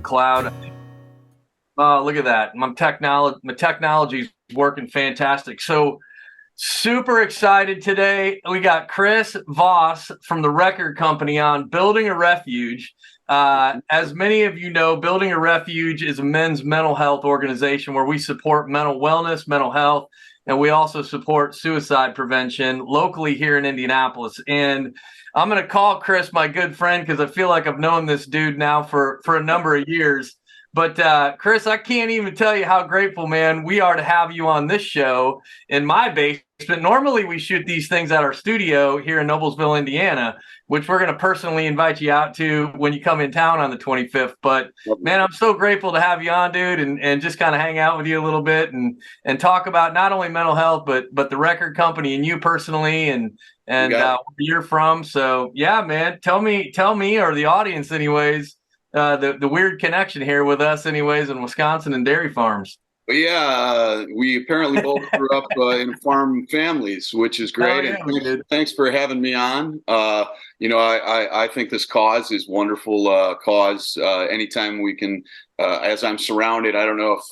cloud. Oh, look at that. My technology is working fantastic. So super excited today. We got Chris Voss from the record company on Building a Refuge. As many of you know, Building a Refuge is a men's mental health organization where we support mental wellness, mental health, and we also support suicide prevention locally here in Indianapolis. And I'm going to call Chris my good friend because I feel like I've known this dude now for a number of years. But Chris, I can't even tell you how grateful, man, we are to have you on this show in my basement. Normally, we shoot these things at our studio here in Noblesville, Indiana, which we're going to personally invite you out to when you come in town on the 25th. But man, I'm so grateful to have you on, dude, and just kind of hang out with you a little bit and talk about not only mental health, but the record company and you personally and where you're from. So yeah, man, tell me, or the audience, anyways. The weird connection here with us anyways in Wisconsin and dairy farms. Well, yeah, we apparently both grew up in farm families, which is great. Yeah, And thanks for having me on. I think this cause is wonderful cause. Anytime we can, as I'm surrounded, I don't know if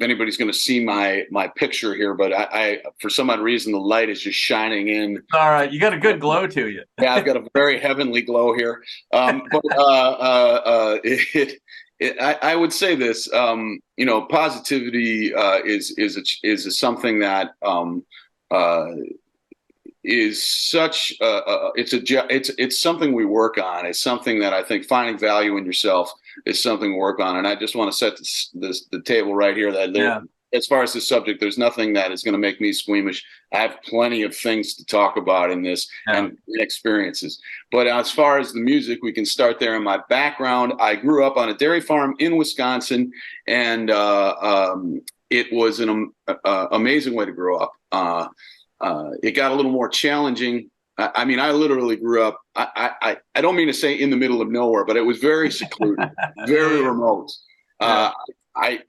anybody's going to see my picture here, but I for some odd reason, the light is just shining in. All right. You got a good glow to you. Yeah, I've got a very heavenly glow here. I would say this, positivity is something that is such it's something we work on. It's something that I think finding value in yourself is something we work on. And I just want to set the table right here that as far as the subject, there's nothing that is going to make me squeamish. I have plenty of things to talk about in this and experiences. But as far as the music, we can start there. In my background, I grew up on a dairy farm in Wisconsin, and it was an amazing way to grow up. It got a little more challenging. I mean, I literally grew up, I don't mean to say in the middle of nowhere, but it was very secluded, very remote.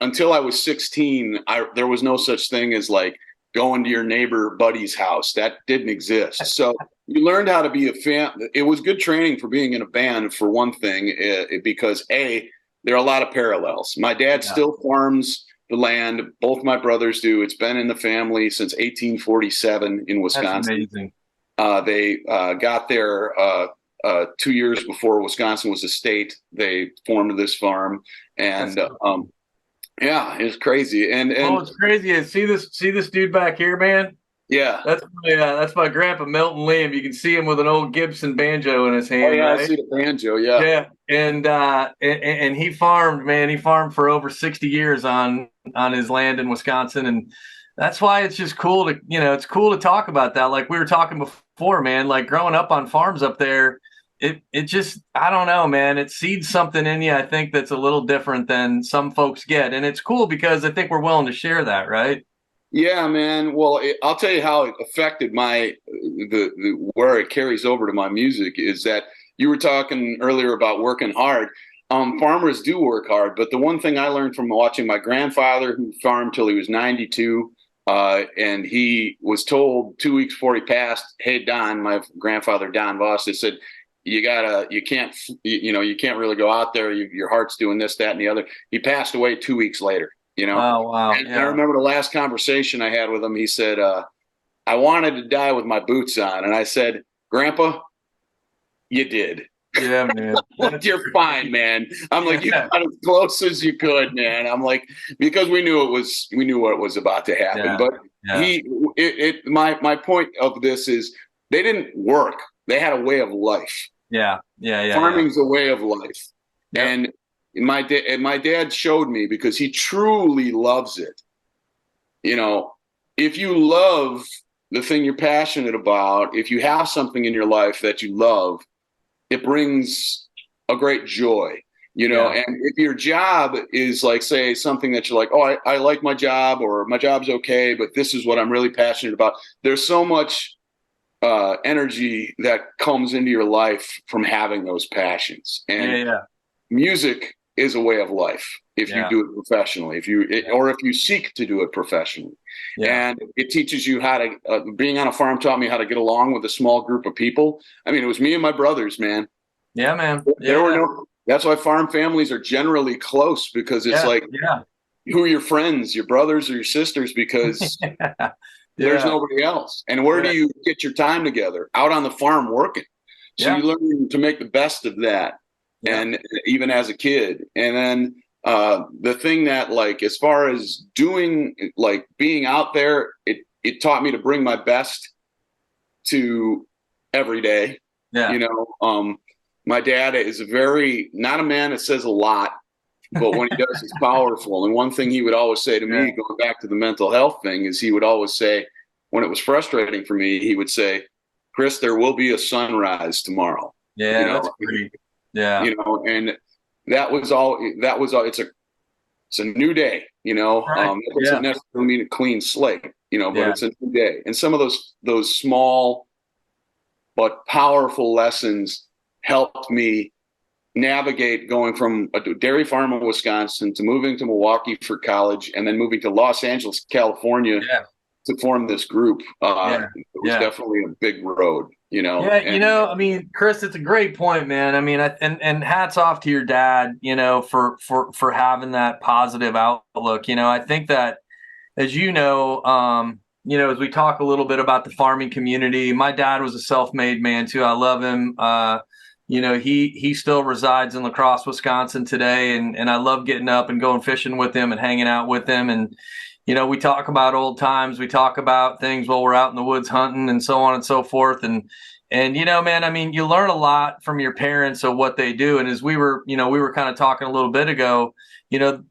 Until I was 16, there was no such thing as like going to your neighbor buddy's house. That didn't exist. So you learned how to be a fan. It was good training for being in a band, for one thing, because there are a lot of parallels. My dad still farms the land. Both my brothers do. It's been in the family since 1847 in Wisconsin. That's amazing. They got there 2 years before Wisconsin was a state. They formed this farm, and yeah, it's crazy. And it's crazy. See this dude back here, man? Yeah. That's my grandpa, Milton Leum. You can see him with an old Gibson banjo in his hand. Oh, yeah, right? I see the banjo, yeah. Yeah. And he farmed, man. He farmed for over 60 years on his land in Wisconsin. And that's why it's just cool it's cool to talk about that. Like we were talking before, man, like growing up on farms up there, it just, I don't know, man, it seeds something in you, I think, that's a little different than some folks get. And it's cool because I think we're willing to share that, right? Yeah, man. Well, I'll tell you how it affected where it carries over to my music is that you were talking earlier about working hard. Farmers do work hard, but the one thing I learned from watching my grandfather, who farmed till he was 92, and he was told 2 weeks before he passed, "Hey, Don," my grandfather, Don Voss, they said, you can't really go out there. Your heart's doing this, that, and the other. He passed away 2 weeks later, Oh, wow. And I remember the last conversation I had with him. He said, I wanted to die with my boots on. And I said, "Grandpa, you did." Yeah, man. You're fine, man. I'm like, you got as close as you could, man. I'm like, because we knew what was about to happen. But my point of this is they didn't work. They had a way of life. Yeah. Farming's a way of life. Yep. And my dad showed me, because he truly loves it. If you love the thing you're passionate about, if you have something in your life that you love, it brings a great joy, and if your job is like, say, something that you're like, oh, I like my job, or my job's okay, but this is what I'm really passionate about. There's so much energy that comes into your life from having those passions. And music is a way of life if you do it professionally, if you seek to do it professionally. And it teaches you how to, being on a farm taught me how to get along with a small group of people. I mean, it was me and my brothers, man. Yeah, man. There That's why farm families are generally close, because it's like, who are your friends, your brothers or your sisters, because there's nobody else. And where do you get your time together? Out on the farm working. So you learn to make the best of that. And even as a kid. And then the thing that, like, as far as doing, like, being out there, it taught me to bring my best to every day. You know, my dad is not a man that says a lot, but when he does, it's powerful. And one thing he would always say to me, going back to the mental health thing, is he would always say, when it was frustrating for me, he would say, Chris, there will be a sunrise tomorrow. Yeah, you know? That's great. Yeah. You know, and that was all, it's a new day, you know. It doesn't necessarily mean a clean slate, you know, but it's a new day. And some of those small but powerful lessons helped me navigate going from a dairy farm in Wisconsin to moving to Milwaukee for college, and then moving to Los Angeles, California to form this group. It was definitely a big road, you know. Yeah, you know, I mean, Chris, it's a great point, man. I mean, and hats off to your dad, you know, for having that positive outlook. You know, I think that, as you know, as we talk a little bit about the farming community, my dad was a self-made man too. I love him. You know, he still resides in La Crosse, Wisconsin today, and I love getting up and going fishing with him and hanging out with him. And, you know, we talk about old times, we talk about things while we're out in the woods hunting and so on and so forth. And you know, man, I mean, you learn a lot from your parents of what they do. And as we were kind of talking a little bit ago, you know,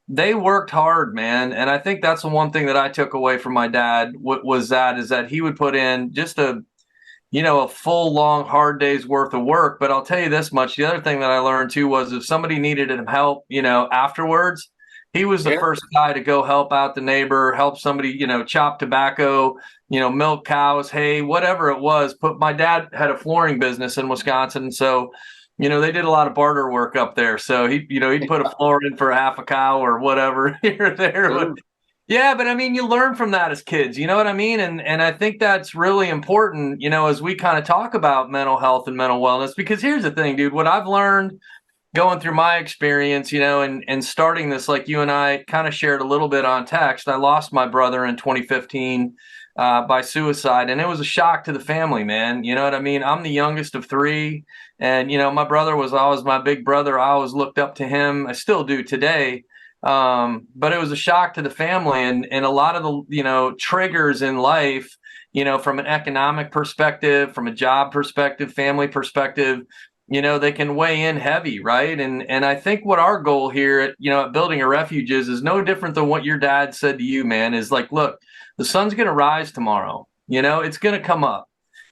they worked hard, man. And I think that's the one thing that I took away from my dad is that he would put in just a full, long, hard day's worth of work. But I'll tell you this much. The other thing that I learned too was if somebody needed him help, you know, afterwards, he was the first guy to go help out the neighbor, help somebody, you know, chop tobacco, you know, milk cows, hay, whatever it was. My dad had a flooring business in Wisconsin. So, you know, they did a lot of barter work up there. So he'd put a floor in for half a cow or whatever here or there. But, but I mean, you learn from that as kids, you know what I mean? And I think that's really important, you know, as we kind of talk about mental health and mental wellness, because here's the thing, dude, what I've learned going through my experience, you know, and starting this, like you and I kind of shared a little bit on text, I lost my brother in 2015 by suicide. And it was a shock to the family, man. You know what I mean? I'm the youngest of three. And, you know, my brother was always my big brother. I always looked up to him. I still do today. But it was a shock to the family, and a lot of the, you know, triggers in life, you know, from an economic perspective, from a job perspective, family perspective, you know, they can weigh in heavy. Right. And I think what our goal here at, you know, at Building a Refuge is no different than what your dad said to you, man, is like, look, the sun's going to rise tomorrow, you know, it's going to come up.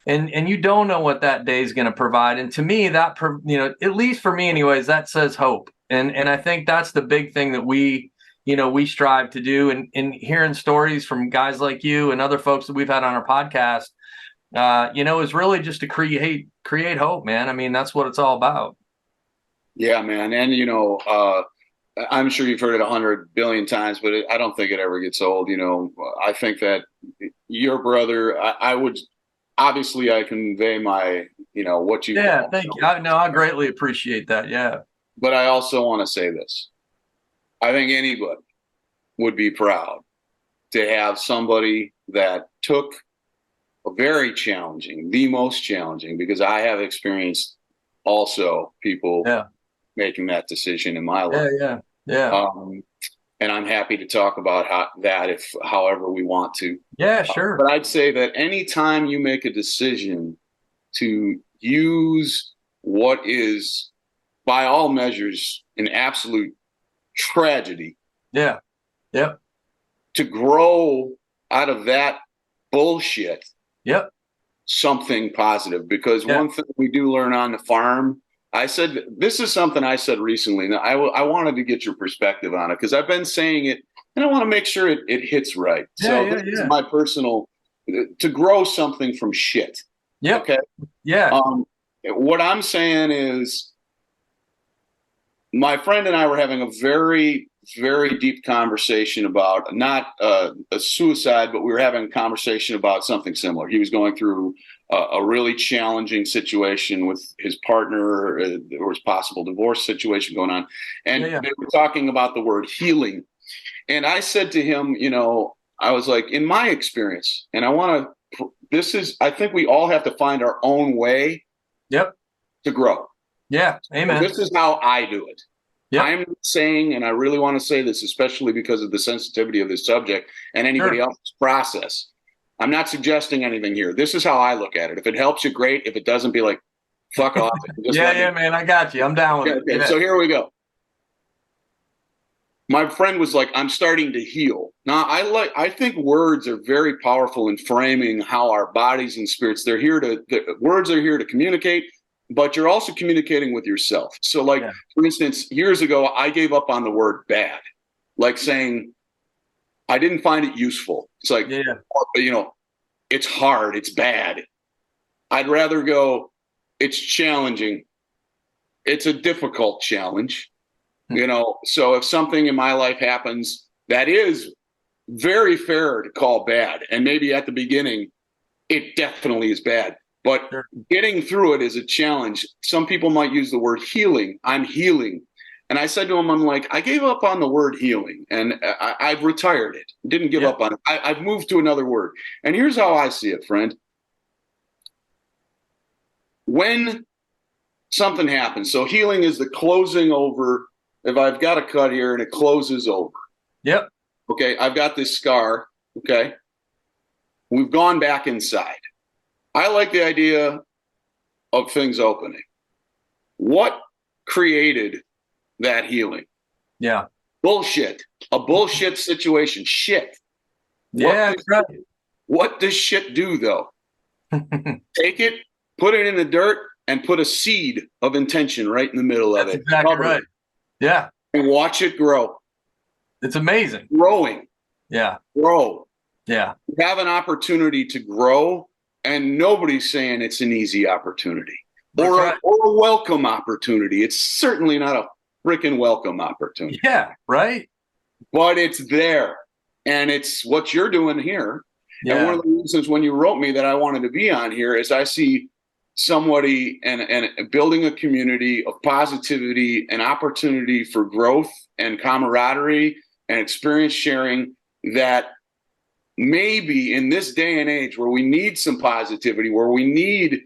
And you don't know what that day is going to provide. And to me, that, you know, at least for me anyways, that says hope. And I think that's the big thing that we strive to do. And hearing stories from guys like you and other folks that we've had on our podcast, you know, is really just to create hope, man. I mean, that's what it's all about. Yeah, man. And, you know, I'm sure you've heard it 100 billion times, but I don't think it ever gets old. You know, I think that your brother, I would, obviously I convey my, you know, what you. Yeah, thank you. I greatly appreciate that. Yeah. But I also want to say this. I think anybody would be proud to have somebody that took a very challenging, the most challenging, because I have experienced also people making that decision in my life. Yeah. And I'm happy to talk about however we want to. Yeah, sure. But I'd say that anytime you make a decision to use what is, by all measures, an absolute tragedy. Yeah. Yep. To grow out of that bullshit. Yep. Something positive. Because one thing we do learn on the farm, this is something I said recently. Now, I wanted to get your perspective on it because I've been saying it and I want to make sure it hits right. This is my personal, to grow something from shit. Yeah. Okay. Yeah. What I'm saying is, my friend and I were having a very, very deep conversation about not a suicide, but we were having a conversation about something similar. He was going through a really challenging situation with his partner, there was possible divorce situation going on, and they were talking about the word healing. And I said to him, you know, I was like, in my experience, and I think we all have to find our own way to grow. Yeah. Amen. So this is how I do it. Yep. I'm saying, and I really want to say this, especially because of the sensitivity of this subject and anybody else's process. I'm not suggesting anything here. This is how I look at it. If it helps you, great. If it doesn't, be like, fuck off. Man, I got you. I'm down with it. Okay. So here we go. My friend was like, I'm starting to heal. Now, I think words are very powerful in framing how our bodies and spirits, words are here to communicate, but you're also communicating with yourself. So like, for instance, years ago, I gave up on the word bad, like saying, I didn't find it useful. It's like, you know, it's hard, it's bad. I'd rather go, it's challenging. It's a difficult challenge. You know, so if something in my life happens that is very fair to call bad, and maybe at the beginning, it definitely is bad, but getting through it is a challenge. Some people might use the word healing. I'm healing. And I said to him, I'm like, I gave up on the word healing, and I've retired it. Didn't give up on it. I've moved to another word. And here's how I see it, friend. When something happens, so healing is the closing over. If I've got a cut here and it closes over. Yep. Okay, I've got this scar. Okay. We've gone back inside. I like the idea of things opening. What created that healing? Yeah. Bullshit. A bullshit situation. Shit. Yeah. What does shit do, though? Take it, put it in the dirt, and put a seed of intention right in the middle of it. Exactly right. Yeah. And watch it grow. It's amazing. Growing. Yeah. Grow. Yeah. You have an opportunity to grow, and nobody's saying it's an easy opportunity or a welcome opportunity. It's certainly not a freaking welcome opportunity. Yeah. Right. But it's there, and it's what you're doing here. Yeah. And one of the reasons when you wrote me that I wanted to be on here is I see somebody and building a community of positivity and opportunity for growth and camaraderie and experience sharing that maybe in this day and age where we need some positivity, where we need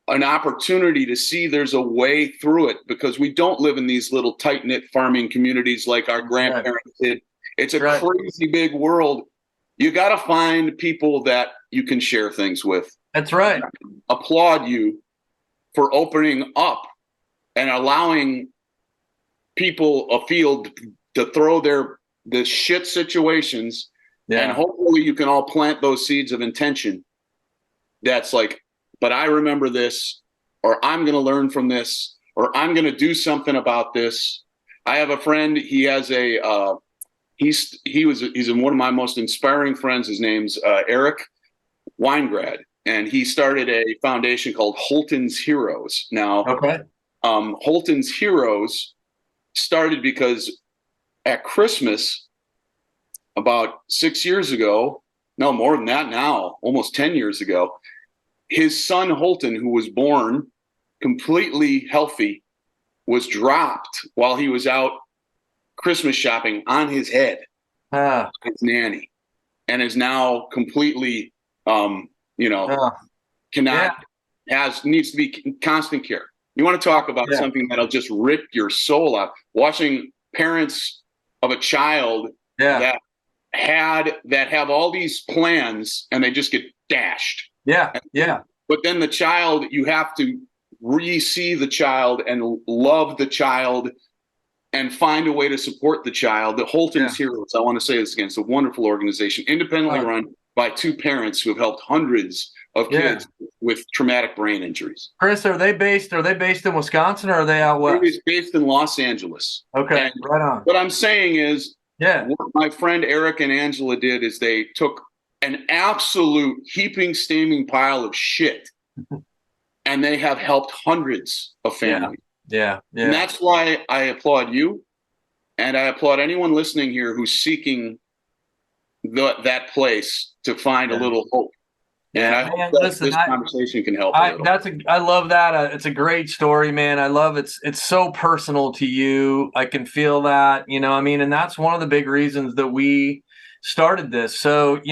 an opportunity to see there's a way through it, because we don't live in these little tight-knit farming communities like our grandparents did. It's a crazy big world. You got to find people that you can share things with. That's right. Applaud you for opening up and allowing people a field to throw the shit situations, and hopefully you can all plant those seeds of intention. That's like, but I remember this, or I'm going to learn from this, or I'm going to do something about this. I have a friend. He has he's one of my most inspiring friends. His name's Erik Weingrad. And he started a foundation called Holton's Heroes. Now, Holton's Heroes started because at Christmas, about 6 years ago, no, more than that now, almost 10 years ago, his son Holton, who was born completely healthy, was dropped while he was out Christmas shopping on his head, his nanny, and is now completely needs to be constant care. You want to talk about something that'll just rip your soul out. Watching parents of a child that have all these plans and they just get dashed. Yeah. But then the child, you have to re-see the child and love the child and find a way to support the child. The Holton's Heroes, I want to say this again, it's a wonderful organization, independently run by two parents who have helped hundreds of kids with traumatic brain injuries. Chris, are they based in Wisconsin, or are they out west? They're based in Los Angeles. Okay, and right on. What I'm saying is, what my friend Eric and Angela did is they took an absolute heaping, steaming pile of shit, and they have helped hundreds of families. Yeah. And that's why I applaud you, and I applaud anyone listening here who's seeking that place to find a little hope. And I Man, hope that listen, this conversation can help a little. I love that. It's a great story, man. I love it's so personal to you. I can feel that, I mean, and that's one of the big reasons that we started this. So,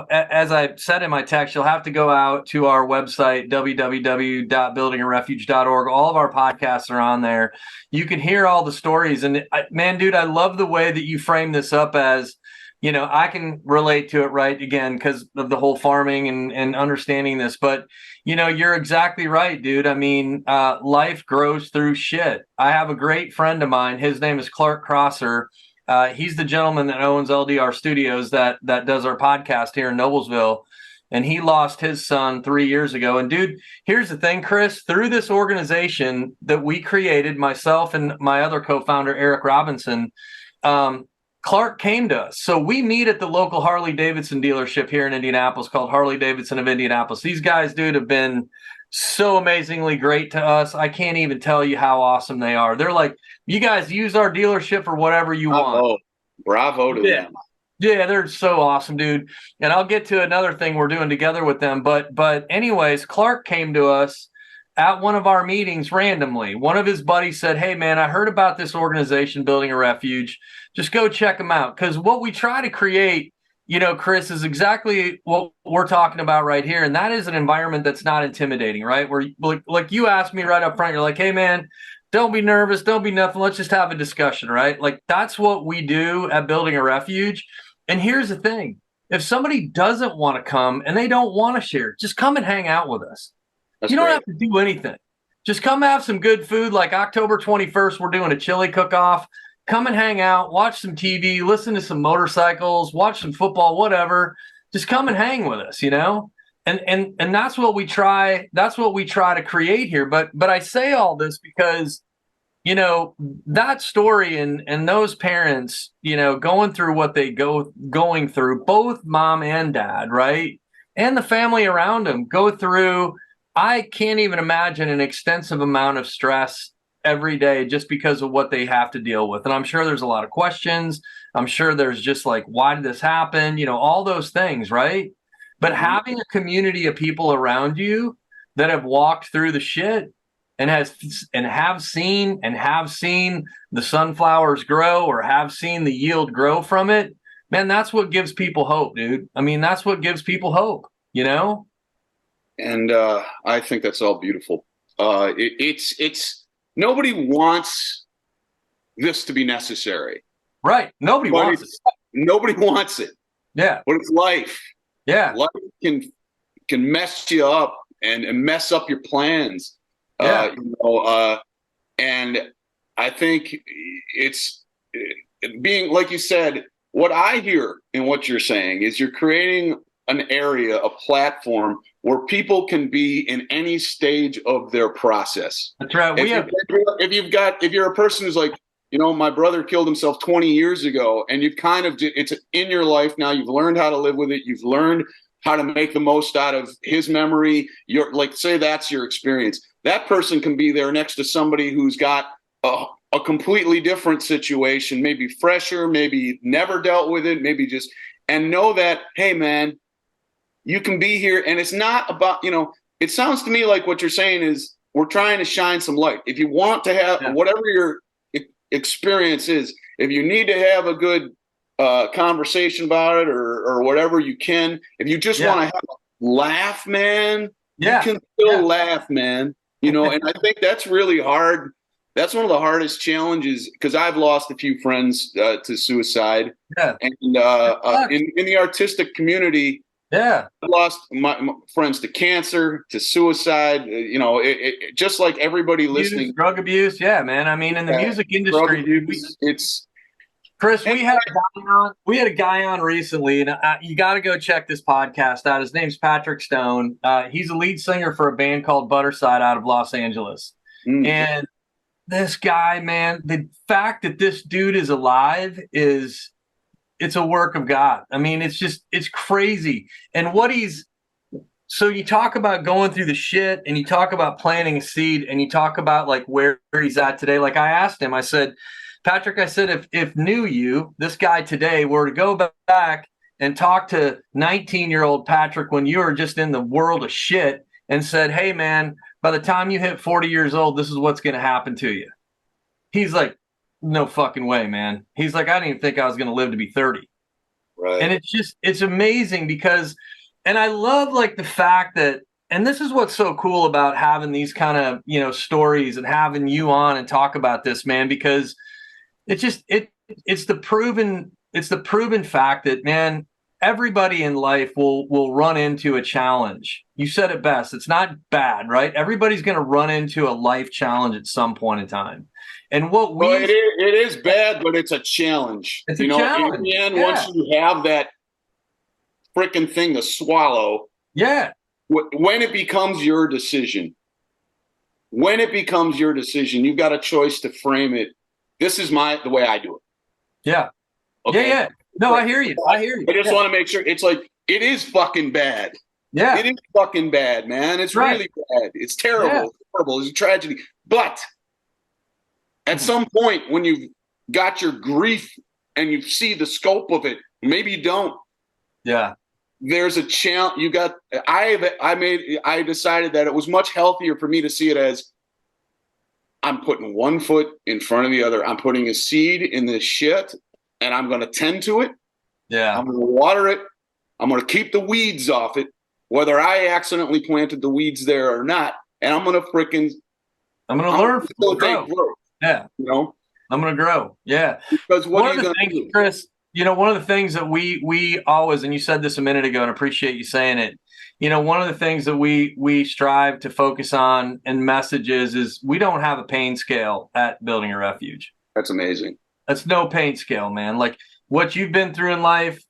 as I said in my text, you'll have to go out to our website, www.buildingarefuge.org. All of our podcasts are on there. You can hear all the stories. And man, dude, I love the way that you frame this up as, I can relate to it right again because of the whole farming and understanding this. But, you're exactly right, dude. I mean, life grows through shit. I have a great friend of mine. His name is Clark Crosser. He's the gentleman that owns LDR Studios that does our podcast here in Noblesville. And he lost his son 3 years ago. And dude, here's the thing, Chris, through this organization that we created, myself and my other co-founder, Erik Robinson, Clark came to us. So we meet at the local Harley Davidson dealership here in Indianapolis called Harley Davidson of Indianapolis. These guys, dude, have been so amazingly great to us. I can't even tell you how awesome they are. They're like, you guys use our dealership for whatever you want. Bravo to them. Yeah, they're so awesome, dude. And I'll get to another thing we're doing together with them. But anyways, Clark came to us at one of our meetings randomly. One of his buddies said, hey, man, I heard about this organization, Building a Refuge. Just go check them out. Because what we try to create, Chris, is exactly what we're talking about right here. And that is an environment that's not intimidating, right? Where, like you asked me right up front, you're like, hey, man, don't be nervous. Don't be nothing. Let's just have a discussion, right? Like that's what we do at Building a Refuge. And here's the thing. If somebody doesn't want to come and they don't want to share, just come and hang out with us. You don't have to do anything. Just come have some good food. Like October 21st, we're doing a chili cook-off. Come and hang out, watch some TV, listen to some motorcycles, watch some football, whatever. Just come and hang with us, And that's what we try. That's what we try to create here. But I say all this because, that story and those parents, going through what they going through, both mom and dad, right? And the family around them go through. I can't even imagine an extensive amount of stress every day just because of what they have to deal with. And I'm sure there's a lot of questions. I'm sure there's just like, why did this happen? All those things, right? But having a community of people around you that have walked through the shit and have seen the sunflowers grow or have seen the yield grow from it, man, that's what gives people hope, dude. I mean, that's what gives people hope, And I think that's all beautiful. It's nobody wants this to be necessary. Right. Nobody wants it. Nobody wants it. Yeah. But it's life. Yeah. Life can mess you up and mess up your plans. Yeah. And I think it's being, like you said, what I hear in what you're saying is you're creating an area, a platform where people can be in any stage of their process. That's right. If you're a person who's like, my brother killed himself 20 years ago, and you've it's in your life now, you've learned how to live with it. You've learned how to make the most out of his memory. You're like, say that's your experience. That person can be there next to somebody who's got a completely different situation, maybe fresher, maybe never dealt with it, maybe just, and know that, hey man, you can be here. And it's not about, it sounds to me like what you're saying is we're trying to shine some light. If you want to have whatever your experience is, if you need to have a good conversation about it or whatever you can, if you just want to have a laugh, man, you can still laugh, man. And I think that's really hard. That's one of the hardest challenges because I've lost a few friends to suicide. Yeah. And in the artistic community, I've lost my friends to cancer, to suicide. Just like everybody listening, drug abuse. Yeah, man. I mean, in the music industry, dude, it's Chris. We had a guy on recently, and you got to go check this podcast out. His name's Patrick Stone. He's a lead singer for a band called Butterside out of Los Angeles, and this guy, man, the fact that this dude is alive it's a work of God. I mean, it's crazy. And so you talk about going through the shit and you talk about planting a seed and you talk about like where he's at today. Like I asked him, I said, Patrick, I said, if this guy today were to go back and talked to 19-year-old Patrick when you were just in the world of shit and said, hey, man, by the time you hit 40 years old, this is what's going to happen to you. He's like, no fucking way, man. He's like, I didn't even think I was going to live to be 30. Right. And it's amazing because, and I love like the fact that, and this is what's so cool about having these kind of, you know, stories and having you on and talk about this, man, because it's the proven fact that, man, everybody in life will run into a challenge. You said it best. It's not bad, right? Everybody's going to run into a life challenge at some point in time. And what we it is bad, but it's a challenge. It's a challenge. In the end, once you have that freaking thing to swallow, when it becomes your decision, you've got a choice to frame it. This is the way I do it. Yeah. Okay. Yeah. No, I hear you. I just want to make sure it's like, it is fucking bad. Yeah. It is fucking bad, man. It's really bad. It's terrible. Yeah. It's horrible. It's a tragedy. But at some point, when you've got your grief and you see the scope of it, maybe you don't. Yeah. There's a challenge. I decided that it was much healthier for me to see it as, I'm putting one foot in front of the other. I'm putting a seed in this shit, and I'm going to tend to it. Yeah. I'm going to water it. I'm going to keep the weeds off it, whether I accidentally planted the weeds there or not. And I'm going to learn from growth. Yeah. You know? I'm going to grow. Yeah. Because what are you going to do? Chris, you know, one of the things that we always, and you said this a minute ago, and I appreciate you saying it, you know, one of the things that we strive to focus on in messages is we don't have a pain scale at Building a Refuge. That's amazing. That's no pain scale, man. Like what you've been through in life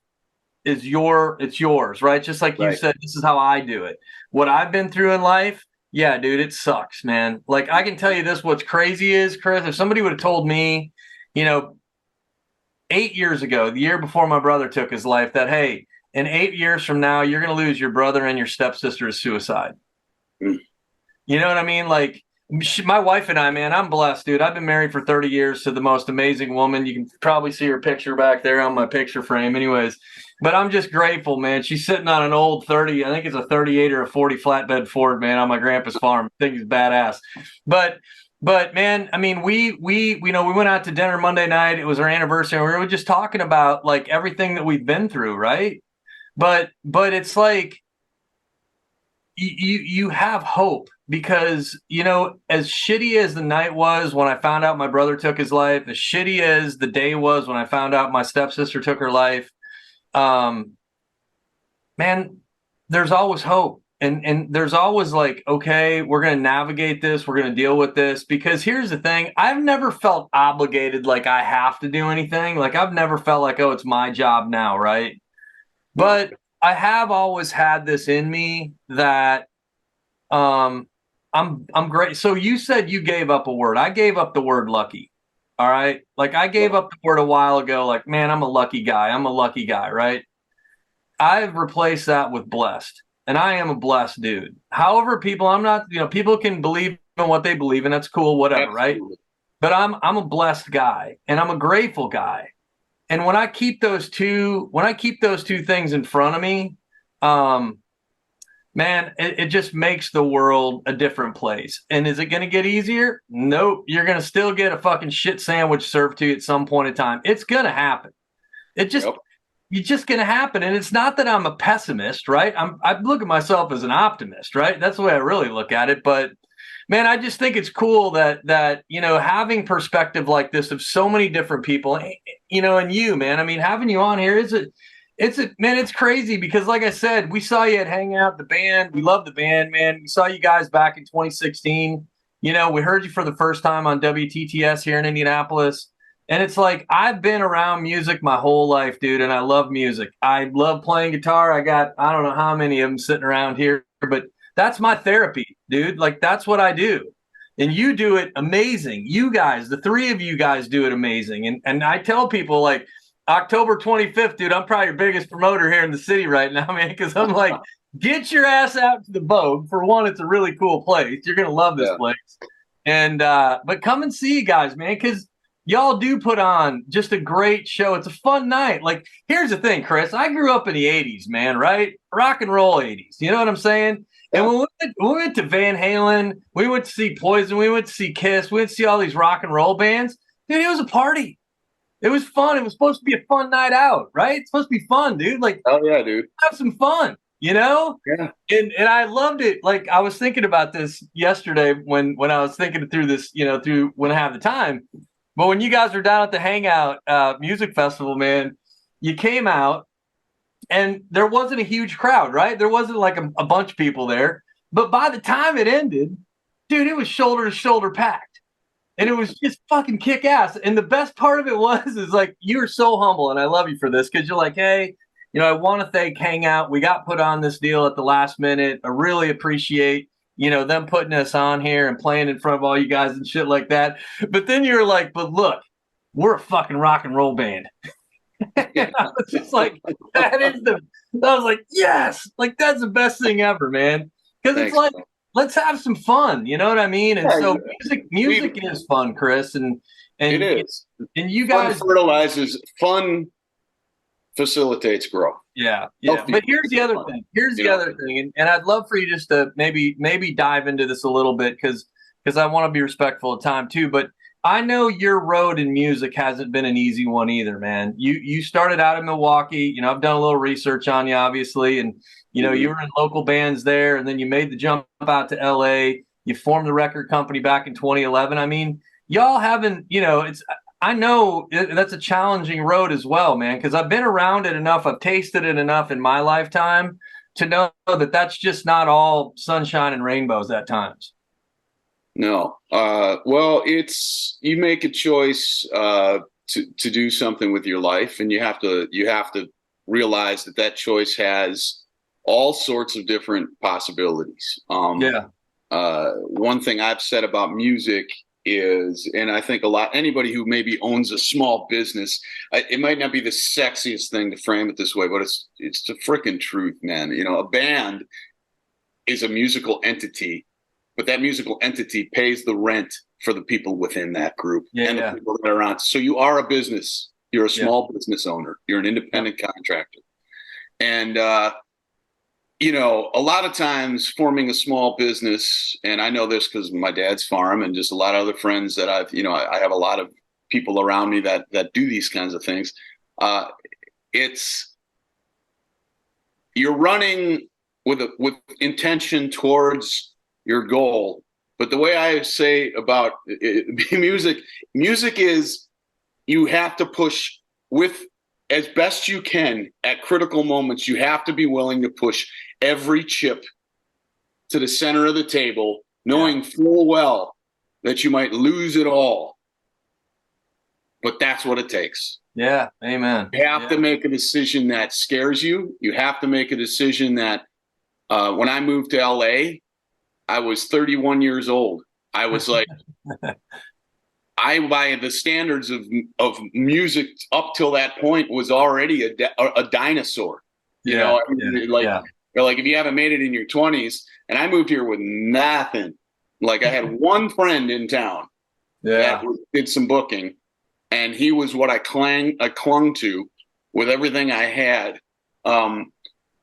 it's yours, right? Just like you said, this is how I do it. What I've been through in life, yeah, dude, it sucks, man. Like I can tell you this, what's crazy is, Chris, if somebody would have told me, you know, 8 years ago, the year before my brother took his life, that, hey, in 8 years from now, you're going to lose your brother and your stepsister to suicide. Mm. You know what I mean? Like my wife and I, man, I'm blessed, dude. I've been married for 30 years to the most amazing woman. You can probably see her picture back there on my picture frame anyways. But I'm just grateful, man. She's sitting on an old 30, I think it's a 38 or a 40 flatbed Ford, man, on my grandpa's farm. I think he's badass. But man, I mean, we went out to dinner Monday night. It was our anniversary. And we were just talking about like everything that we've been through, right? But it's like you have hope because, you know, as shitty as the night was when I found out my brother took his life, as shitty as the day was when I found out my stepsister took her life, man, there's always hope. And there's always like, okay, we're going to navigate this. We're going to deal with this. Because here's the thing. I've never felt obligated like I have to do anything. Like I've never felt like, oh, it's my job now, right? But I have always had this in me that I'm great. So you said you gave up a word. I gave up the word lucky. All right. Like I gave up the word a while ago. Like, man, I'm a lucky guy. I'm a lucky guy. Right. I've replaced that with blessed. And I am a blessed dude. However, I'm not, you know, people can believe in what they believe in. That's cool, whatever, Absolutely. Right? But I'm a blessed guy and I'm a grateful guy. And when I keep those two things in front of me, man, it just makes the world a different place. And is it going to get easier? Nope. You're going to still get a fucking shit sandwich served to you at some point in time. It's going to happen. It's just going to happen. And it's not that I'm a pessimist, right? I look at myself as an optimist, right? That's the way I really look at it. But man, I just think it's cool that, you know, having perspective like this of so many different people, you know, and you, man, I mean, having you on here it's crazy because like I said, we saw you at Hangout, the band. We love the band, man. We saw you guys back in 2016. You know, we heard you for the first time on WTTS here in Indianapolis. And it's like, I've been around music my whole life, dude, and I love music. I love playing guitar. I got, I don't know how many of them sitting around here, but that's my therapy, dude. Like, that's what I do. And you do it amazing. You guys, the three of you guys do it amazing. And I tell people, like, October 25th, dude, I'm probably your biggest promoter here in the city right now, man, because I'm like, get your ass out to the Vogue. For one, it's a really cool place. You're going to love this place. And but come and see you guys, man, because y'all do put on just a great show. It's a fun night. Like, here's the thing, Chris. I grew up in the 80s, man, right? Rock and roll 80s. You know what I'm saying? Yeah. And when we went to Van Halen, we went to see Poison, we went to see Kiss, we went to see all these rock and roll bands. Dude, it was a party. It was fun. It was supposed to be a fun night out, right? It's supposed to be fun, dude. Like, oh yeah, dude, have some fun, you know? Yeah. And I loved it. Like, I was thinking about this yesterday when I was thinking through this, you know, through when I have the time. But when you guys were down at the Hangout Music Festival, man, you came out and there wasn't a huge crowd, right? There wasn't like a bunch of people there. But by the time it ended, dude, it was shoulder to shoulder packed. And it was just fucking kick ass. And the best part of it is like, you were so humble. And I love you for this because you're like, hey, you know, I want to thank Hangout. We got put on this deal at the last minute. I really appreciate, you know, them putting us on here and playing in front of all you guys and shit like that. But then you're like, but look, we're a fucking rock and roll band. And I was just like, I was like, yes, like that's the best thing ever, man. Because it's like, let's have some fun. You know what I mean? And so music is fun, Chris. And it is. And you guys fertilizes fun. Facilitates growth. Yeah. But here's the other thing. And I'd love for you just to maybe dive into this a little bit because I want to be respectful of time too. But I know your road in music hasn't been an easy one either, man. You started out in Milwaukee. You know, I've done a little research on you, obviously, and you know you were in local bands there, and then you made the jump out to LA. You formed the record company back in 2011. I mean, y'all haven't, you know, I know that's a challenging road as well, man, because I've been around it enough. I've tasted it enough in my lifetime to know that that's just not all sunshine and rainbows at times. No. Well, you make a choice to do something with your life, and you have to realize that choice has all sorts of different possibilities. One thing I've said about music is, and I think anybody who maybe owns a small business, it might not be the sexiest thing to frame it this way, but it's the freaking truth, man. You know, a band is a musical entity, but that musical entity pays the rent for the people within that group and the people that are around. So you are a business. You're a small business owner. You're an independent contractor. And, you know, a lot of times forming a small business, and I know this because my dad's farm and just a lot of other friends that I have a lot of people around me that do these kinds of things. You're running with intention towards your goal. But the way I say about music is you have to push with as best you can at critical moments. You have to be willing to push every chip to the center of the table, knowing full well that you might lose it all. But that's what it takes. Yeah. Amen. You have to make a decision that scares you. You have to make a decision that when I moved to LA, I was 31 years old. I was like, by the standards of music up till that point was already a dinosaur. You know, like if you haven't made it in your 20s, and I moved here with nothing. Like I had one friend in town that did some booking, and he was what I clung to with everything I had.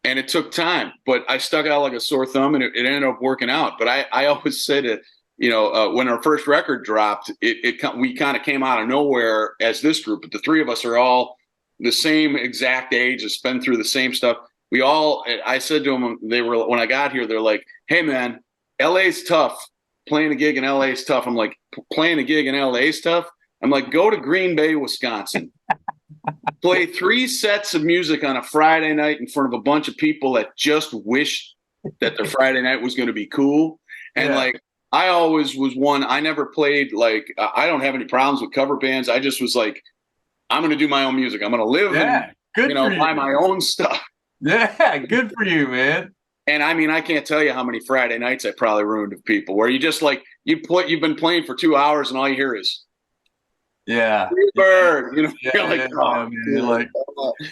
And it took time, but I stuck out like a sore thumb, and it ended up working out. But I always say that, you know, when our first record dropped, we kind of came out of nowhere as this group, but the three of us are all the same exact age, has been through the same stuff. I said to them, when I got here, they're like, hey man, LA's tough. Playing a gig in LA is tough. I'm like, playing a gig in LA is tough? I'm like, go to Green Bay, Wisconsin. Play 3 sets of music on a Friday night in front of a bunch of people that just wish that their Friday night was going to be cool. And like, I always was one, I never played, like, I don't have any problems with cover bands. I just was like, I'm going to do my own music. I'm going to live and, buy my own stuff. Yeah. Good for you, man. And I mean, I can't tell you how many Friday nights I probably ruined of people where you just like, you've been playing for 2 hours and all you hear is, bird, you know, you're like,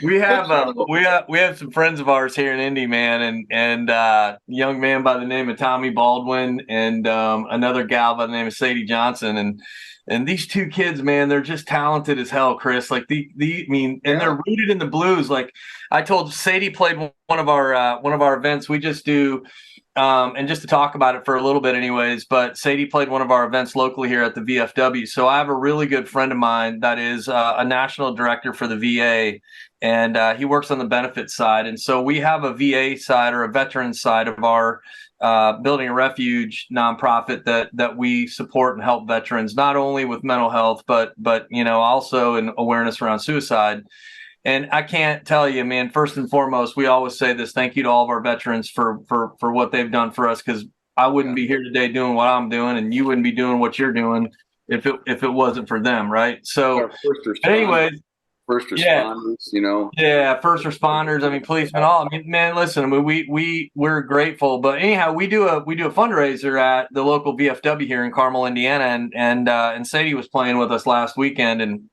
we have some friends of ours here in Indy, man, and a young man by the name of Tommy Baldwin and another gal by the name of Sadie Johnson, and And these two kids, man, they're just talented as hell, Chris. Like I mean, and they're rooted in the blues. Like I told Sadie played one of our events. We just do, and just to talk about it for a little bit, anyways. But Sadie played one of our events locally here at the VFW. So I have a really good friend of mine that is a national director for the VA, and he works on the benefits side. And so we have a VA side or a veteran side of our Building a Refuge nonprofit that we support and help veterans, not only with mental health, but also in awareness around suicide. And I can't tell you, man, first and foremost, we always say this: thank you to all of our veterans for what they've done for us, because I wouldn't be here today doing what I'm doing, and you wouldn't be doing what you're doing if it wasn't for them, right? So anyways, first responders, Yeah, first responders. I mean, policemen. All. I mean, man, listen. I mean, we're grateful. But anyhow, we do a fundraiser at the local VFW here in Carmel, Indiana, and Sadie was playing with us last weekend, and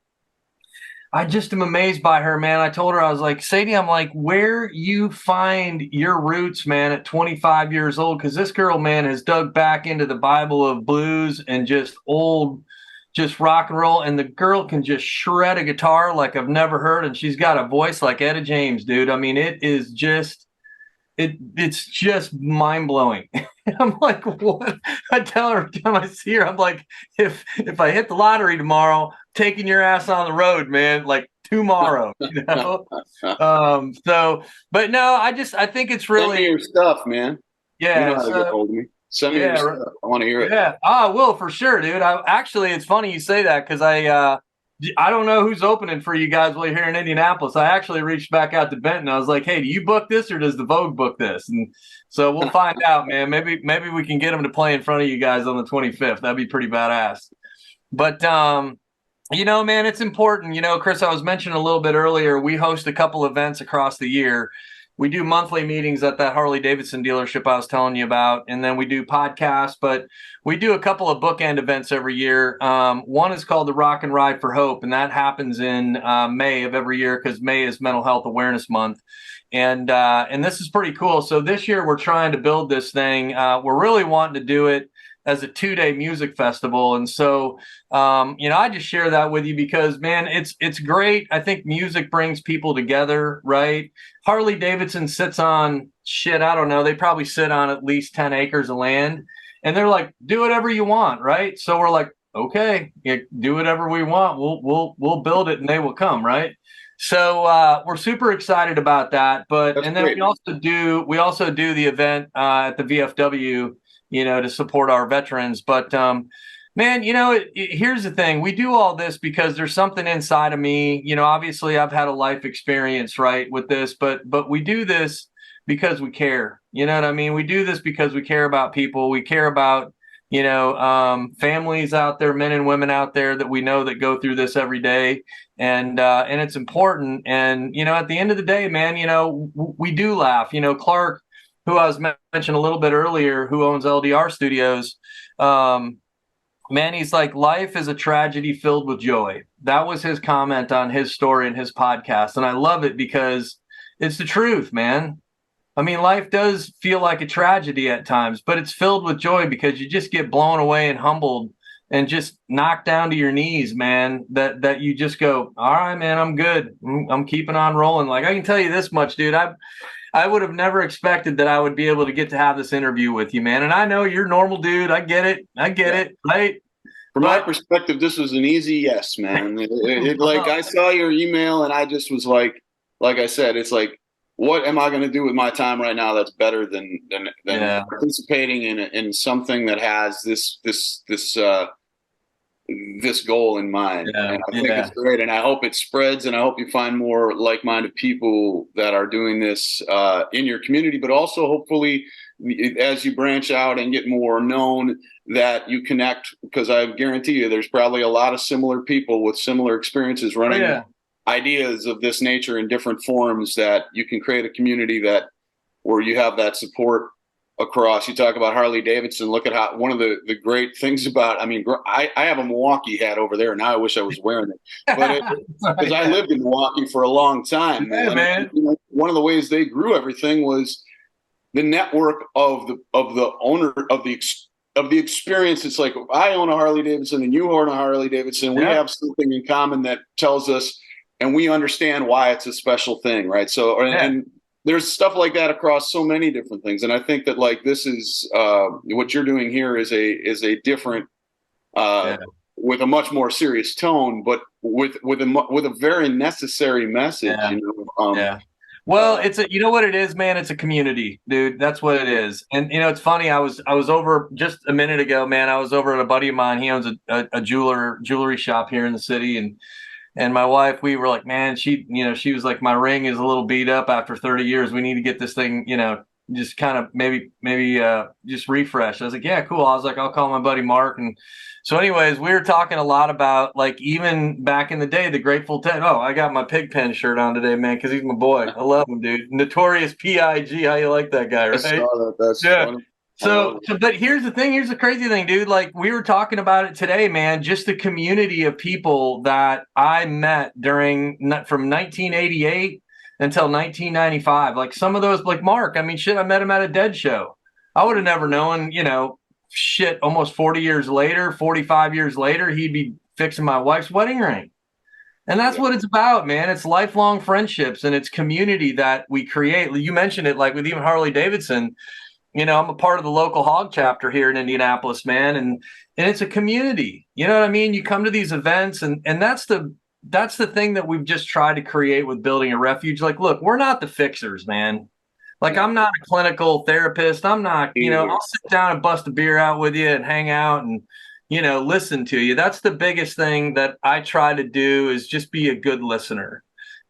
I just am amazed by her, man. I told her, I was like, Sadie, I'm like, where you find your roots, man, at 25 years old? Because this girl, man, has dug back into the Bible of blues and just rock and roll. And the girl can just shred a guitar like I've never heard. And she's got a voice like Etta James, dude. I mean, it's just mind blowing. I'm like, what? I tell her every time I see her, I'm like, if I hit the lottery tomorrow, taking your ass on the road, man, like tomorrow, So, but no, I think it's really send me your stuff, man. Yeah. You know how to get hold of me. Send me your stuff. I want to hear it. Yeah. I will for sure, dude. It's funny you say that, because I don't know who's opening for you guys while you're here in Indianapolis. I actually reached back out to Benton. I was like, hey, do you book this or does the Vogue book this? And so we'll find out, man. Maybe we can get them to play in front of you guys on the 25th. That'd be pretty badass. But, man, it's important. Chris, I was mentioning a little bit earlier, we host a couple events across the year. We do monthly meetings at that Harley Davidson dealership I was telling you about, and then we do podcasts, but we do a couple of bookend events every year. One is called the Rock and Ride for Hope, and that happens in May of every year, because May is Mental Health Awareness Month. And this is pretty cool. So this year we're trying to build this thing. We're really wanting to do it as a 2-day music festival. And so, I just share that with you because, man, it's great. I think music brings people together, right? Harley Davidson sits on I don't know. They probably sit on at least 10 acres of land, and they're like, do whatever you want. Right. So we're like, okay, do whatever we want. We'll build it and they will come. Right. So we're super excited about that. And then we also do the event at the VFW, to support our veterans. But, man, here's the thing. We do all this because there's something inside of me. Obviously I've had a life experience, right, with this, but we do this because we care. You know what I mean? We do this because we care about people. We care about, families out there, men and women out there that we know that go through this every day. And it's important. And, at the end of the day, man, we do laugh. Clark, who I was mentioning a little bit earlier, who owns LDR Studios, man, he's like, life is a tragedy filled with joy. That was his comment on his story and his podcast. And I love it because it's the truth, man. I mean, life does feel like a tragedy at times, but it's filled with joy because you just get blown away and humbled and just knocked down to your knees, man, that you just go, all right, man, I'm good. I'm keeping on rolling. Like, I can tell you this much, dude. I would have never expected that I would be able to get to have this interview with you, man. And I know you're a normal dude. I get it, right? From my perspective, this was an easy yes, man. Like, I saw your email and I just was like I said, it's like, what am I going to do with my time right now that's better than participating in something that has this goal in mind? Yeah, and I think it's great, and I hope it spreads, and I hope you find more like-minded people that are doing this in your community, but also hopefully as you branch out and get more known, that you connect, because I guarantee you there's probably a lot of similar people with similar experiences running ideas of this nature in different forms, that you can create a community where you have that support across. You talk about Harley Davidson. Look at how one of the great things about, I have a Milwaukee hat over there. Now I wish I was wearing it, but because I lived in Milwaukee for a long time, man. One of the ways they grew everything was the network of the owner of the of the experience. It's like, I own a Harley Davidson and you own a Harley Davidson. We have something in common that tells us, and we understand why it's a special thing, right? So, and there's stuff like that across so many different things. And I think that like this is what you're doing here is a different, with a much more serious tone, but with a very necessary message. You know? Well, you know what it is, man. It's a community, dude. That's what it is. And you know, it's funny. I was over just a minute ago, man. I was over at a buddy of mine. He owns a jewelry shop here in the city, and my wife, we were like, man, she was like, my ring is a little beat up after 30 years. We need to get this thing, just kind of maybe just refresh. I was like, yeah, cool. I was like, I'll call my buddy Mark. And so anyways, we were talking a lot about like even back in the day, the Grateful Dead. Oh, I got my Pigpen shirt on today, man, because he's my boy. I love him, dude. Notorious P.I.G. How you like that guy, right? I saw that. That's funny. So, but here's the thing. Here's the crazy thing, dude. Like we were talking about it today, man. Just the community of people that I met from 1988 until 1995. Like some of those, like Mark. I mean, shit. I met him at a Dead show. I would have never known. Shit. Almost 40 years later, 45 years later, he'd be fixing my wife's wedding ring. And that's what it's about, man. It's lifelong friendships and it's community that we create. You mentioned it, like with even Harley Davidson. I'm a part of the local hog chapter here in Indianapolis, man. And it's a community, you know what I mean? You come to these events and that's the thing that we've just tried to create with building a refuge. Like, look, we're not the fixers, man. Like I'm not a clinical therapist. I'm not, I'll sit down and bust a beer out with you and hang out and, listen to you. That's the biggest thing that I try to do is just be a good listener.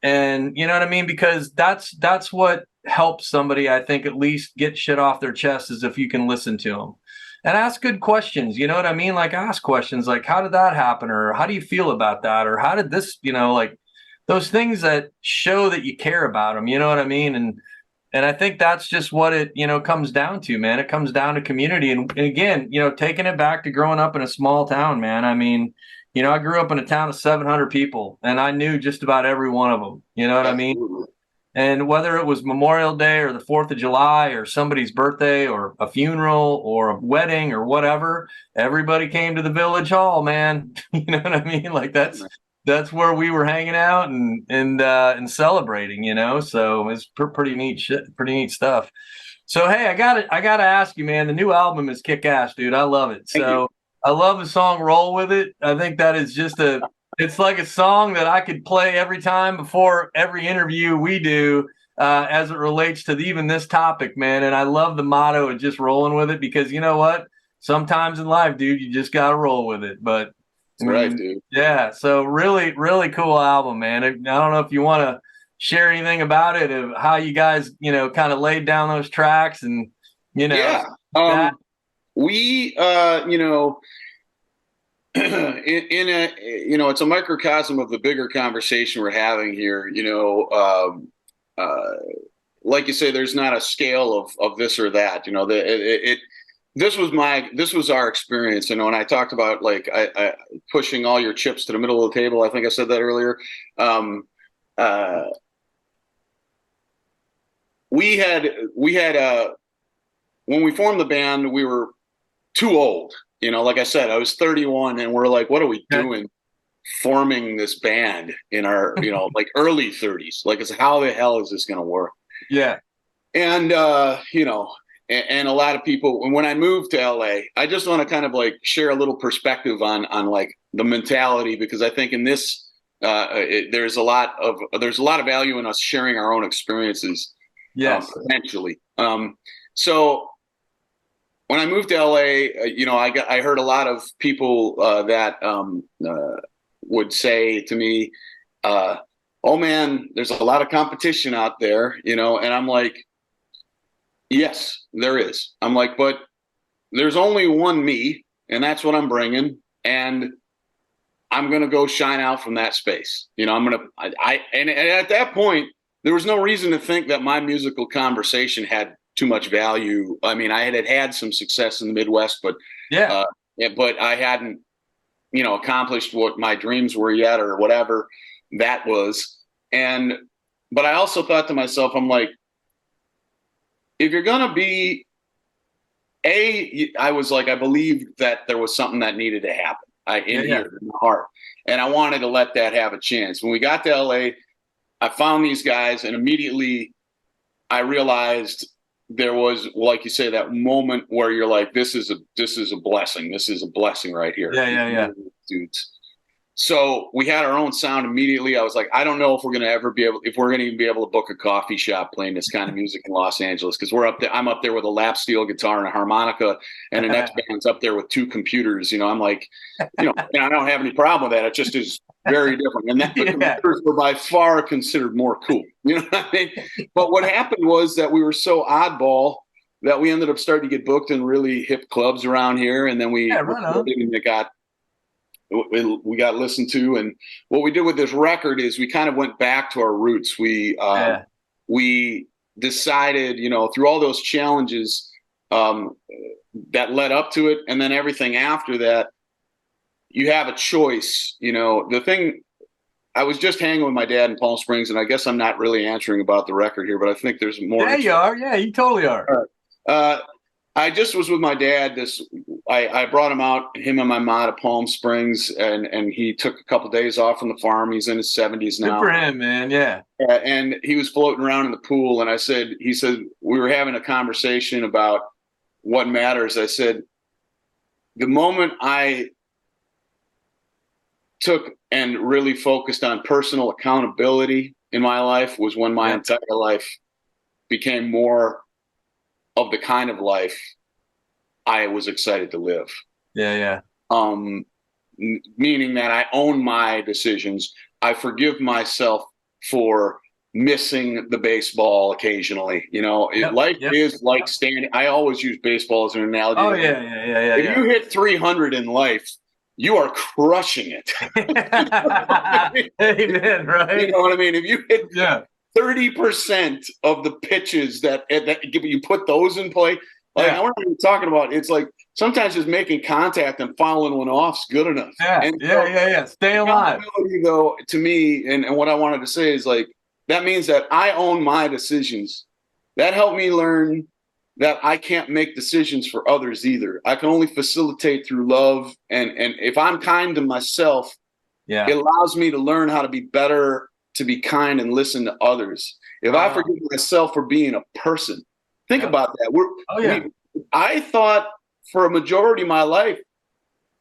And you know what I mean? Because that's what helps somebody, I think, at least get shit off their chest is if you can listen to them and ask good questions. You know what I mean? Like ask questions like, how did that happen? Or how do you feel about that? Or how did this, like those things that show that you care about them, you know what I mean? And I think that's just what it, comes down to, man. It comes down to community. And again, taking it back to growing up in a small town, man. I mean, I grew up in a town of 700 people and I knew just about every one of them. You know what I mean? And whether it was Memorial Day or the 4th of July or somebody's birthday or a funeral or a wedding or whatever, everybody came to the village hall, man. You know what I mean? Like that's where we were hanging out and celebrating, so it's pretty neat shit, pretty neat stuff. So, hey, I gotta ask you, man, the new album is kick ass, dude. I love it. So I love the song Roll With It. I think that is just it's like a song that I could play every time before every interview we do as it relates to even this topic, man. And I love the motto of just rolling with it because you know what? Sometimes in life, dude, you just got to roll with it. But that's right, dude. Yeah. So really, really cool album, man. I don't know if you want to share anything about it, of how you guys, kind of laid down those tracks and, we, it's a microcosm of the bigger conversation we're having here. Like you say, there's not a scale of this or that. This was our experience. And I talked about like I pushing all your chips to the middle of the table. I think I said that earlier. We had when we formed the band, we were too old. Like I said, I was 31 and we're like, what are we doing forming this band in our, like early 30s? Like, how the hell is this going to work? Yeah. And, and a lot of people, and when I moved to LA, I just want to kind of like share a little perspective on like the mentality, because I think in this, there's a lot of value in us sharing our own experiences. Yes. Potentially. So when I moved to LA, I heard a lot of people that would say to me, "Oh man, there's a lot of competition out there," and I'm like, "Yes, there is." I'm like, "But there's only one me, and that's what I'm bringing, and I'm gonna go shine out from that space." And at that point, there was no reason to think that my musical conversation had too much value. I mean, I had some success in the Midwest, but but I hadn't, accomplished what my dreams were yet, or whatever that was. But I also thought to myself, I'm like, if you're gonna be I was like, I believed that there was something that needed to happen here in my heart. And I wanted to let that have a chance. When we got to LA, I found these guys, and immediately I realized there was, like you say, that moment where you're like, this is a blessing. This is a blessing right here. Yeah. Dudes. So we had our own sound immediately. I was like, I don't know if we're going to ever be able, if we're going to even be able to book a coffee shop playing this kind of music in Los Angeles. Cause I'm up there with a lap steel guitar and a harmonica, and the next band's up there with 2 computers. I'm like, and I don't have any problem with that. It just is very different. And the computers were by far considered more cool. You know what I mean? But what happened was that we were so oddball that we ended up starting to get booked in really hip clubs around here. And then we got listened to. And what we did with this record is we kind of went back to our roots. We decided, through all those challenges that led up to it, and then everything after that, you have a choice. The thing, I was just hanging with my dad in Palm Springs, and I guess I'm not really answering about the record here, but I think there's more. Yeah, you are. Yeah, you totally are. I just was with my dad. I brought him out, him and my mom, to Palm Springs, and he took a couple of days off from the farm. He's in his 70s now. Good for him, man. Yeah. And he was floating around in the pool, and he said, we were having a conversation about what matters. I said, the moment I took and really focused on personal accountability in my life was when my entire life became more of the kind of life I was excited to live. Yeah. Meaning that I own my decisions. I forgive myself for missing the baseball occasionally. Life is like standing. I always use baseball as an analogy. Oh yeah. If you hit 300 in life, you are crushing it. Amen, right? You know what I mean? If you hit 30% of the pitches that you put those in play, like I wasn't even talking about. It's like sometimes just making contact and fouling one off is good enough. Yeah. Stay alive. Though, to me, and what I wanted to say is like that means that I own my decisions. That helped me learn that I can't make decisions for others either. I can only facilitate through love, and if I'm kind to myself, it allows me to learn how to be better, to be kind and listen to others. If I forgive myself for being a person, think about that. I thought for a majority of my life,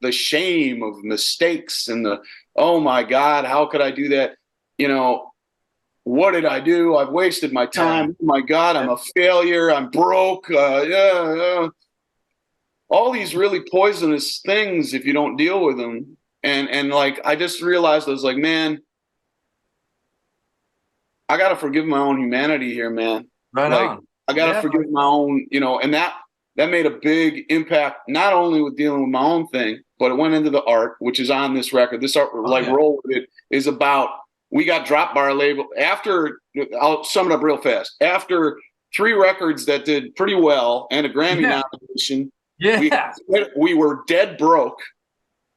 the shame of mistakes and oh my God, how could I do that? What did I do? I've wasted my time. Oh my God, I'm a failure. I'm broke. All these really poisonous things if you don't deal with them. And like, I just realized I was like, man, I got to forgive my own humanity here, man. Right on. I got to forgive my own, and that made a big impact, not only with dealing with my own thing, but it went into the art, which is on this record. This art, Roll With It, is about, we got dropped by our label after, I'll sum it up real fast. After 3 records that did pretty well and a Grammy nomination, we were dead broke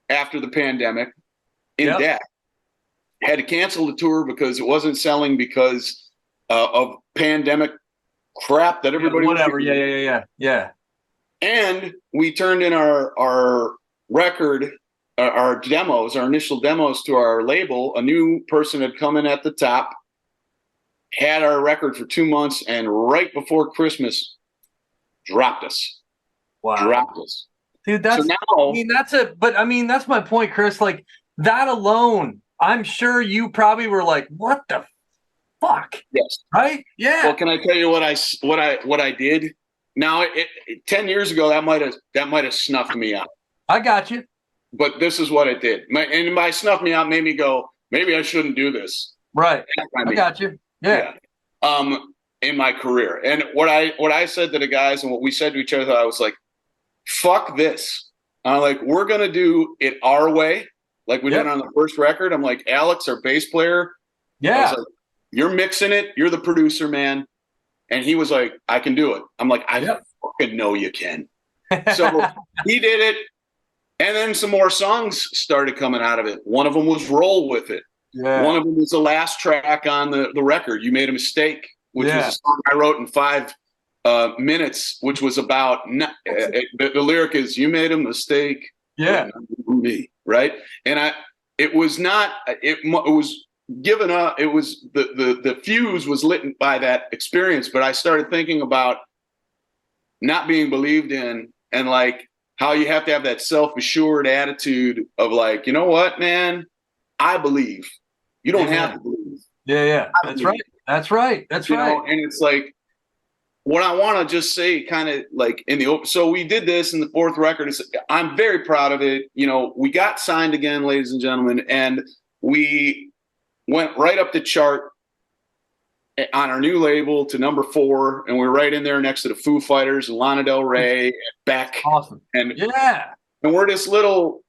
after the pandemic, in debt. Had to cancel the tour because it wasn't selling because of pandemic crap that everybody was doing. Yeah. And we turned in our record, our demos, our initial demos to our label. A new person had come in at the top, had our record for 2 months, and right before Christmas, dropped us. Dropped us. Dude, that's that's my point, Chris. Like that alone, I'm sure you probably were like, what the fuck? Yes. Right? Yeah. Well, can I tell you what I did? Now, 10 years ago, that might have snuffed me out. I got you. But this is what it did. And by snuff me out made me go, maybe I shouldn't do this. Right. I got you. Yeah. In my career. And what I said to the guys and what we said to each other, I was like, fuck this. I'm like, we're going to do it our way. Like we did on the first record. I'm like, Alex, our bass player. Yeah. I was like, you're mixing it. You're the producer, man. And he was like, I can do it. I'm like, I fucking know you can. So he did it. And then some more songs started coming out of it. One of them was Roll With It. Yeah. One of them was the last track on the record, You Made a Mistake, which was a song I wrote in minutes, which was about the lyric is "You made a mistake, Yeah, me," right? And it was not. It was given up. It was the fuse was lit by that experience. But I started thinking about not being believed in, and like how you have to have that self-assured attitude of like, you know what, man, I believe. You don't have to believe. Yeah. That's right. That's right. That's right. And it's like, what I want to just say, kind of like in the open. So we did this in the fourth record. I'm very proud of it. You know, we got signed again, ladies and gentlemen, and we went right up the chart on our new label to number 4, and we're right in there next to the Foo Fighters and Lana Del Rey and Beck. Awesome. And we're this little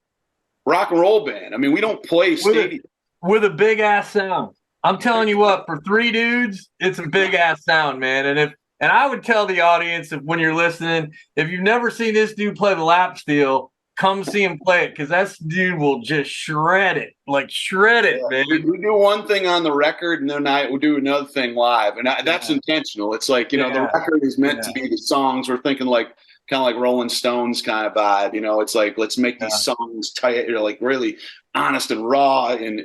rock and roll band. I mean, we don't play stadium with a big ass sound. I'm telling you what, for 3 dudes, it's a big ass sound, man. And I would tell the audience, if when you're listening, if you've never seen this dude play the lap steel, come see him play it, because that dude will just shred it, man. We do one thing on the record, and then we'll do another thing live, and that's intentional. It's like, you know, the record is meant to be the songs. We're thinking like kind of like Rolling Stones kind of vibe. You know, it's like, let's make these songs tight, like really honest and raw, and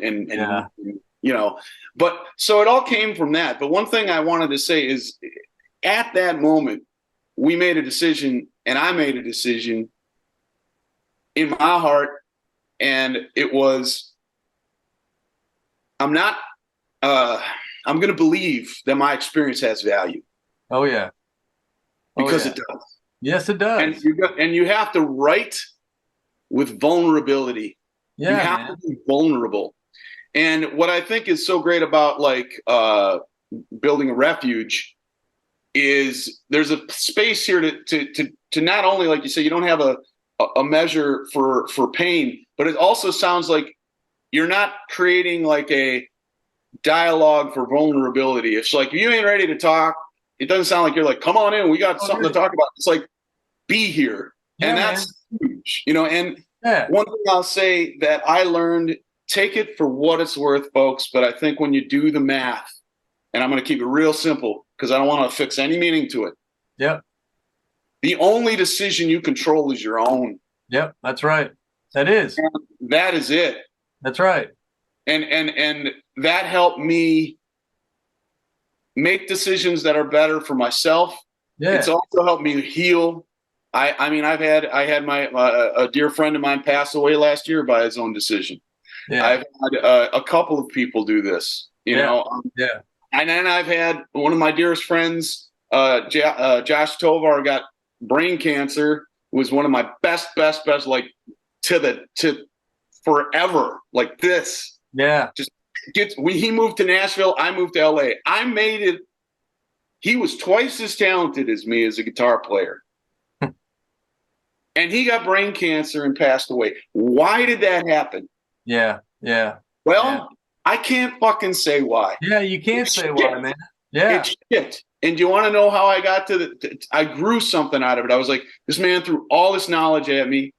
you know. But so it all came from that. But one thing I wanted to say is, at that moment, we made a decision, and I made a decision in my heart, and it was, I'm going to believe that my experience has value. Oh yeah. Because it does. Yes, it does. And you have to write with vulnerability. Yeah, you have to be vulnerable. And what I think is so great about like building a refuge is there's a space here to not only, like you say, you don't have a measure for pain, but it also sounds like you're not creating like a dialogue for vulnerability. It's like, you ain't ready to talk. It doesn't sound like you're like, come on in, we got something to talk about. It's like, be here. And that's huge, you know. And one thing I'll say that I learned, take it for what it's worth, folks, but I think when you do the math, and I'm going to keep it real simple because I don't want to fix any meaning to it. Yep. The only decision you control is your own. Yep, that's right. That is. And that is it. That's right. And that helped me make decisions that are better for myself. Yeah. It's also helped me heal. I mean, I had my a dear friend of mine pass away last year by his own decision. Yeah. I've had a couple of people do this, you know. And then I've had one of my dearest friends, Josh Tovar, got brain cancer. Was one of my best, like to forever, like this. Yeah. Just he moved to Nashville. I moved to LA. I made it. He was twice as talented as me as a guitar player. And he got brain cancer and passed away. Why did that happen? Yeah. Well, I can't fucking say why. Yeah, you can't say why, man. Yeah. It's shit. And do you want to know how I got to I grew something out of it. I was like, this man threw all this knowledge at me.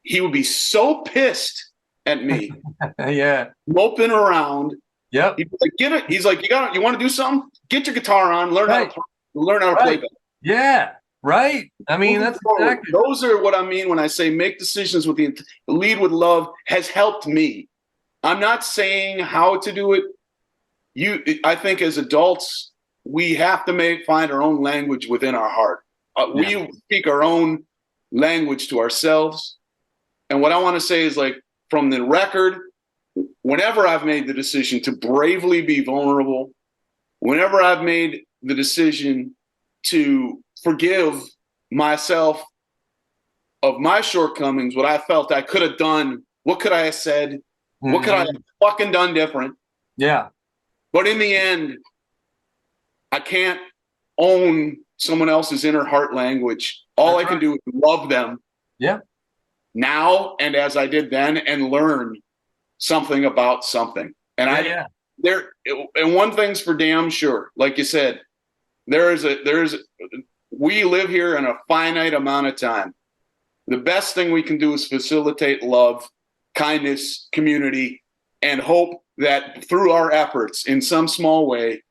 He would be so pissed at me. Yeah. Moping around. Yep. He'd be like, get it. He's like, you want to do something? Get your guitar on, learn how to play better. Yeah. Right. I mean, that's exactly. Those are what I mean when I say make decisions with lead with love has helped me. I'm not saying how to do it. I think as adults, we have to find our own language within our heart. We speak our own language to ourselves. And what I want to say is, like, from the record, whenever I've made the decision to bravely be vulnerable, whenever I've made the decision to forgive myself of my shortcomings, what I felt I could have done, what could I have said, what could I have fucking done different? Yeah. But in the end, I can't own someone else's inner heart language. All I can do is love them. Yeah. Now and as I did then, and learn something about something. And and one thing's for damn sure, like you said, we live here in a finite amount of time. The best thing we can do is facilitate love, kindness, community, and hope that through our efforts in some small way,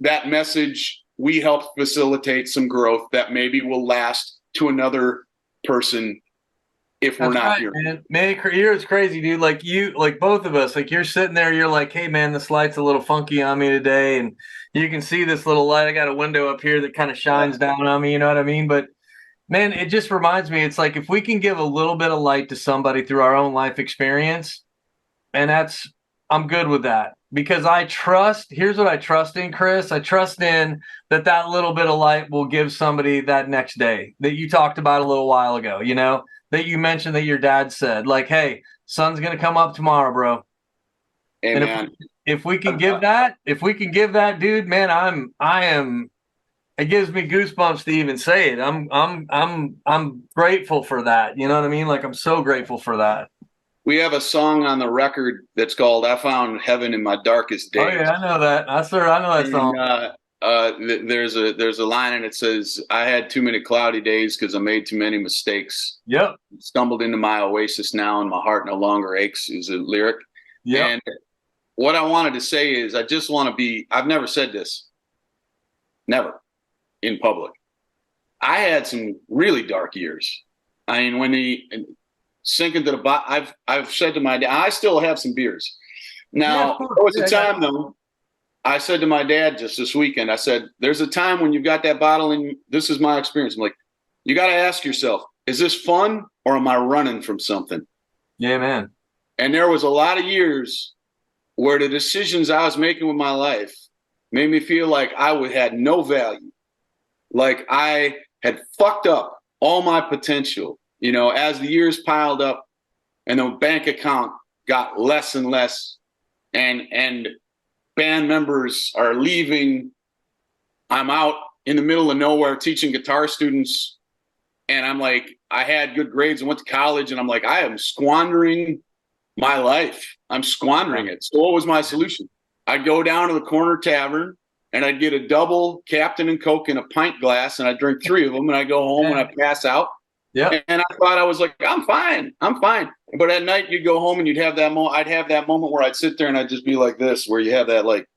that message we help facilitate some growth that maybe will last to another person if we're not here. Man, it's crazy, dude. Like both of us, like you're sitting there, you're like, hey man, this light's a little funky on me today. And you can see this little light. I got a window up here that kind of shines down on me, you know what I mean? But man, it just reminds me, it's like if we can give a little bit of light to somebody through our own life experience, and I'm good with that. Because here's what I trust in, Chris. I trust in that little bit of light will give somebody that next day that you talked about a little while ago, you know, that you mentioned that your dad said, like, hey, sun's going to come up tomorrow, bro. Amen. And if we can give that, dude, man, it gives me goosebumps to even say it. I'm grateful for that. You know what I mean? Like, I'm so grateful for that. We have a song on the record that's called "I Found Heaven in My Darkest Days." Oh yeah, I know that. I know that song. There's a line and it says, "I had too many cloudy days because I made too many mistakes. Yep. Stumbled into my oasis now, and my heart no longer aches." Is a lyric. Yeah. And what I wanted to say is, I just want to be. I've never said this, never, in public. I had some really dark years. I mean, when sinking to the bottom, I've said to my dad, I still have some beers. Now, there was a time, though, I said to my dad just this weekend, I said, there's a time when you've got that bottle, and this is my experience. I'm like, you got to ask yourself, is this fun or am I running from something? Yeah, man. And there was a lot of years where the decisions I was making with my life made me feel like I had no value. Like I had fucked up all my potential. You know, as the years piled up and the bank account got less and less, and band members are leaving, I'm out in the middle of nowhere teaching guitar students. And I'm like, I had good grades and went to college, and I'm like, I am squandering my life. I'm squandering it. So what was my solution? I'd go down to the corner tavern and I'd get a double Captain and Coke in a pint glass, and I'd drink 3 of them, and I'd go home and I'd pass out. Yeah. And I thought, I was like, I'm fine. But at night you'd go home and you'd have that moment. I'd have that moment where I'd sit there and I'd just be like this, where you have that, like,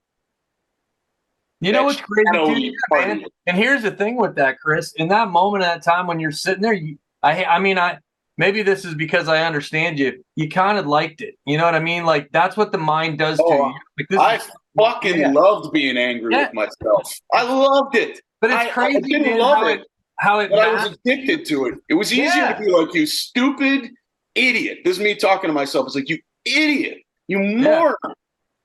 you know what's crazy too, man? And here's the thing with that, Chris. In that moment, at that time when you're sitting there, maybe this is because I understand you. You kind of liked it. You know what I mean? Like that's what the mind does to you. Like, I loved being angry with myself. I loved it. But it's crazy. I didn't love it. But I was addicted to it. It was easier to be like, you stupid idiot. This is me talking to myself. It's like, you idiot. You moron. What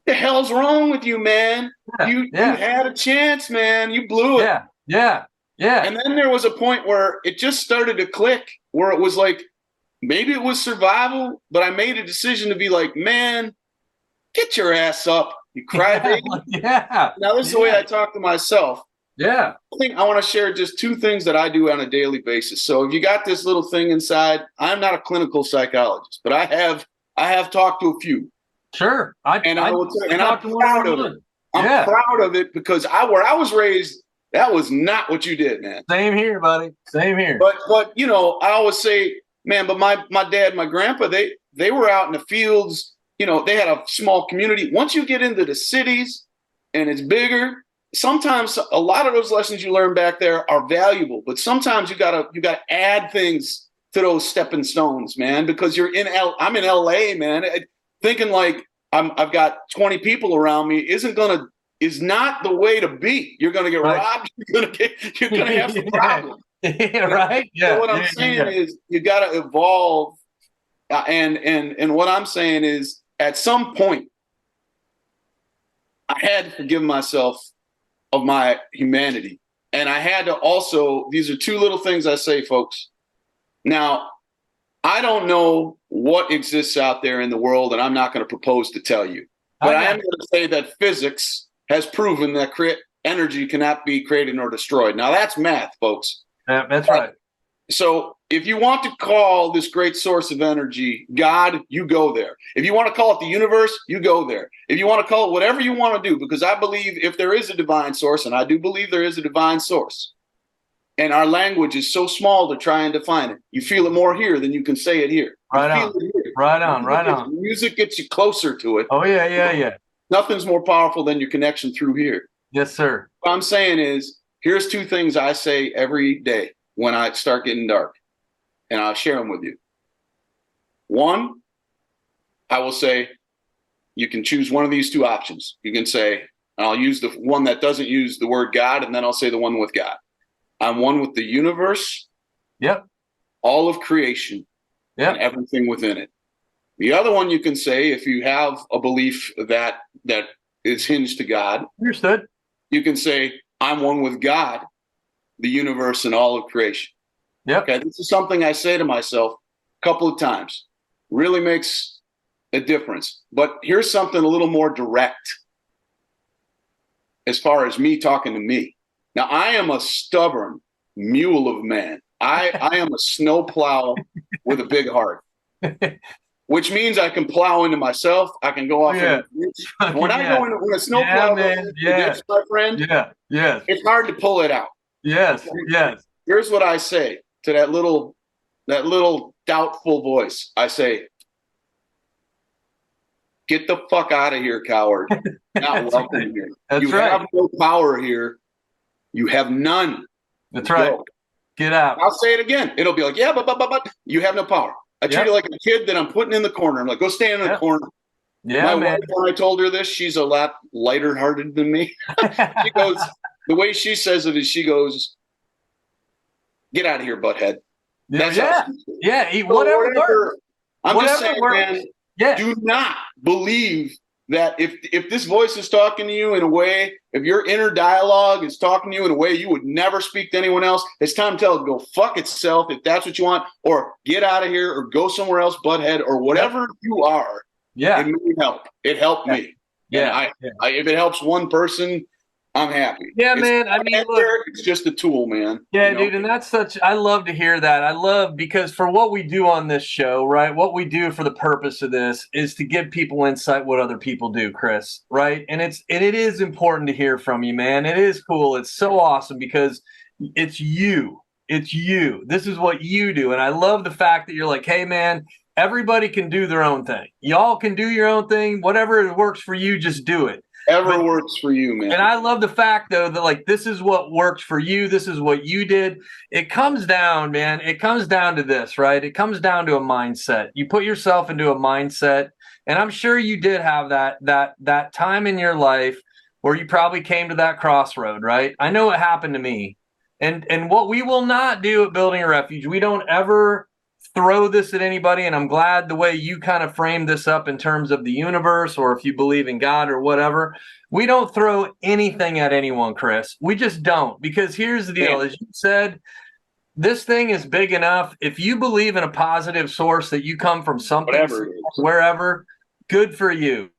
the hell's wrong with you, man? You had a chance, man. You blew it. Yeah. And then there was a point where it just started to click, where it was like, maybe it was survival, but I made a decision to be like, man, get your ass up, you crybaby. Now, this is the way I talk to myself. Yeah. I think I want to share just 2 things that I do on a daily basis. So if you got this little thing inside, I'm not a clinical psychologist, but I have talked to a few. Sure. I'm proud of it. I'm proud of it because where I was raised, that was not what you did, man. Same here, buddy. Same here. But you know, I always say, man, but my dad, my grandpa, they were out in the fields. You know, they had a small community. Once you get into the cities and it's bigger, sometimes a lot of those lessons you learn back there are valuable, but sometimes you gotta add things to those stepping stones, man, because I'm in LA, man. Thinking like I've got 20 people around me is not the way to be. You're gonna get robbed. You're gonna have some problems. Right? Yeah. So what I'm saying is you gotta evolve, and what I'm saying is at some point I had to forgive myself of my humanity. And I had to also, these are 2 little things I say, folks. Now, I don't know what exists out there in the world, and I'm not going to propose to tell you. But I am going to say that physics has proven that energy cannot be created nor destroyed. Now, that's math, folks. Yeah, that's right. So if you want to call this great source of energy God, you go there. If you want to call it the universe, you go there. If you want to call it whatever you want to do, because I believe if there is a divine source, and I do believe there is a divine source, and our language is so small to try and define it, you feel it more here than you can say it here. Right on. Music gets you closer to it. Oh, yeah. Nothing's more powerful than your connection through here. Yes, sir. What I'm saying is, Here's two things I say every day when I start getting dark, and I'll share them with you. One, I will say, you can choose one of these two options. You can say, I'll use the one that doesn't use the word God, and then I'll say the one with God. I'm one with the universe, Yep. all of creation, Yep. and everything within it. The other one you can say, if you have a belief that is hinged to God, Understood. you can say, I'm one with God, the universe, and all of creation. Yep. Okay, this is something I say to myself a couple of times. Really makes a difference. But here's something a little more direct as far as me talking to me. Now, I am a stubborn mule of man. I am a snowplow with a big heart, which means I can plow into myself. I can go off into the ditch. When I go into when a snowplow goes into the ditch, my friend, it's hard to pull it out. Yes. Okay? Yes. Here's what I say to that little doubtful voice. I say, get the fuck out of here, coward. Not welcome here. You have no power here. You have none. That's right. Get out. I'll say it again. It'll be like, yeah, but you have no power. I treat it like a kid that I'm putting in the corner. I'm like, go stand in the corner. Yeah, my man. wife, when I told her this, she's a lot lighter hearted than me. She goes, the way she says it is, she goes, get out of here, butthead. That's Whatever works. I'm whatever just saying, works. man, do not believe that if this voice is talking to you in a way, if your inner dialogue is talking to you in a way you would never speak to anyone else, it's time to tell it, go fuck itself if that's what you want, or get out of here, or go somewhere else, butthead, or whatever you are. It may help. It helped me. And if it helps one person, I'm happy. Yeah, man. I mean, look, it's just a tool, man. Yeah, dude. And that's I love to hear that. Because for what we do on this show, right? What we do for the purpose of this is to give people insight what other people do, Chris, right? And it is important to hear from you, man. It is cool. It's so awesome because it's you. It's you. This is what you do. And I love the fact that you're like, hey, man, everybody can do their own thing. Y'all can do your own thing. Whatever works for you, just do it. Works for you, man. And I love the fact, though, that like this is what works for you. This is what you did. It comes down, man. It comes down to this, right? It comes down to a mindset. You put yourself into a mindset, and I'm sure you did have that time in your life where you probably came to that crossroad, right? I know it happened to me. And what we will not do at Building a Refuge, we don't ever throw this at anybody, and I'm glad the way you kind of framed this up in terms of the universe, or if you believe in God or whatever. We don't throw anything at anyone, Chris. We just don't, because here's the deal. As you said, this thing is big enough. If you believe in a positive source that you come from something, wherever, good for you.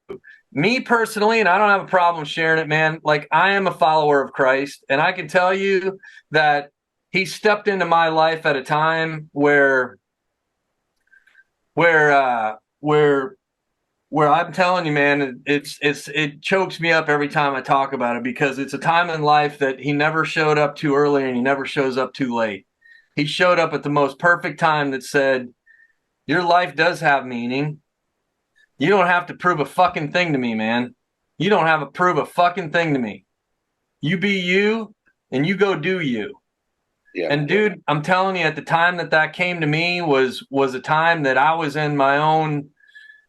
Me personally, and I don't have a problem sharing it, man, like I am a follower of Christ, and I can tell you that he stepped into my life at a time where I'm telling you, man, it chokes me up every time I talk about it, because it's a time in life that he never showed up too early and he never shows up too late. He showed up at the most perfect time that said, your life does have meaning. You don't have to prove a fucking thing to me, man. You don't have to prove a fucking thing to me. You be you and you go do you. Yeah. And dude, I'm telling you, at the time that came to me was a time that I was in my own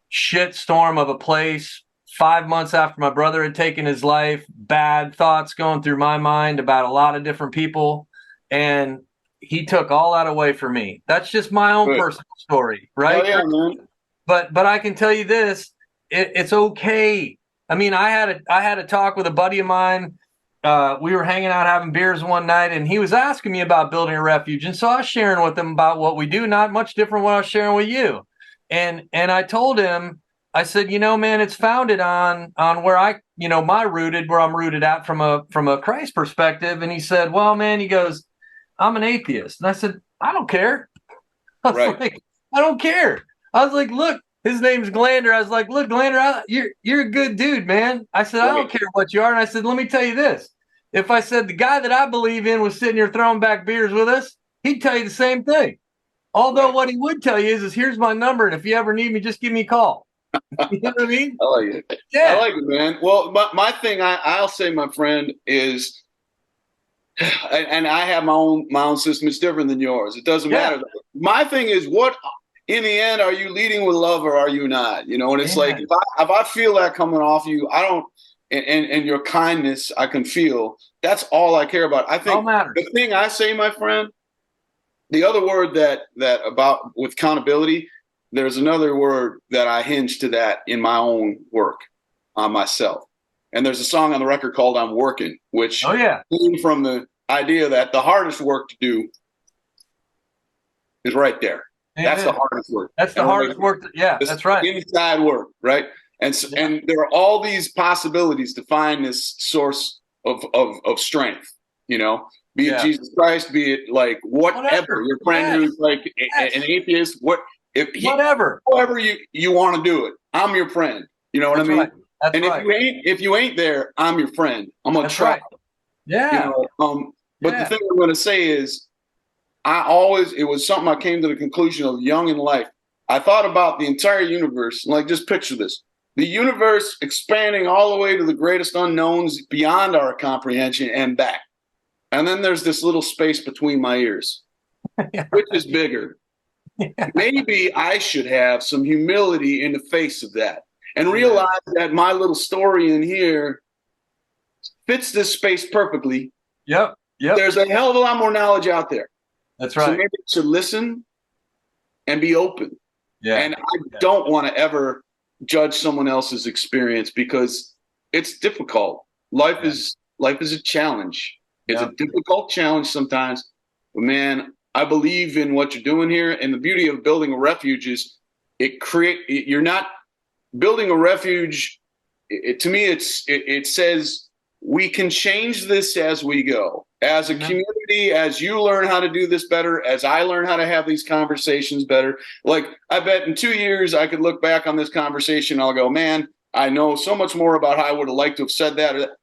shit storm of a place. 5 months after my brother had taken his life, bad thoughts going through my mind about a lot of different people. And he took all that away from me. That's just my own personal story, right? Yeah, man. But I can tell you this, it's okay. I mean, I had a talk with a buddy of mine. We were hanging out having beers one night, and he was asking me about Building a Refuge. And so I was sharing with him about what we do, not much different what I was sharing with you. And I told him, I said, man, it's founded on where where I'm rooted at from a Christ perspective. And he said, well, man, he goes, I'm an atheist. And I said, I don't care. I was like, I don't care. I was like, look, his name's Glander. I was like, look, Glander, you're a good dude, man. I said, I don't care what you are. And I said, let me tell you this. If I said the guy that I believe in was sitting here throwing back beers with us, he'd tell you the same thing. Although what he would tell you is here's my number, and if you ever need me, just give me a call. You know what I mean? I like it. Yeah. I like it, man. Well, my thing, I'll say, my friend, is and I have my own system. It's different than yours. It doesn't matter. My thing is, what in the end are you leading with love or are you not? You know, and it's like if I feel that coming off you, I don't. And your kindness, I can feel. That's all I care about. I think the thing I say, my friend, the other word that about with accountability, there's another word that I hinge to that in my own work on myself. And there's a song on the record called "I'm Working," which came from the idea that the hardest work to do is right there. Amen. That's the hardest work. That's the hardest work. That's right. Inside work, right? And so, and there are all these possibilities to find this source of strength, you know, be it Jesus Christ, be it like whatever. Your friend who's like an atheist, whatever you want to do it. I'm your friend. You know what I mean? Right. And if you ain't there, I'm your friend. I'm gonna try. Right. Yeah. You know, but the thing I'm gonna say is it was something I came to the conclusion of young in life. I thought about the entire universe, like just picture this. The universe expanding all the way to the greatest unknowns beyond our comprehension and back. And then there's this little space between my ears, which is bigger. Maybe I should have some humility in the face of that and realize that my little story in here fits this space perfectly. Yep. There's a hell of a lot more knowledge out there. That's right. So maybe I should listen and be open. Yeah. And I don't want to ever judge someone else's experience because it's difficult. Life is a challenge. It's a difficult challenge sometimes. But man, I believe in what you're doing here. And the beauty of building a refuge is you're not building a refuge. To me, it says we can change this as we go. As a community, as you learn how to do this better, as I learn how to have these conversations better, like I bet in 2 years I could look back on this conversation and I'll go, man, I know so much more about how I would have liked to have said that.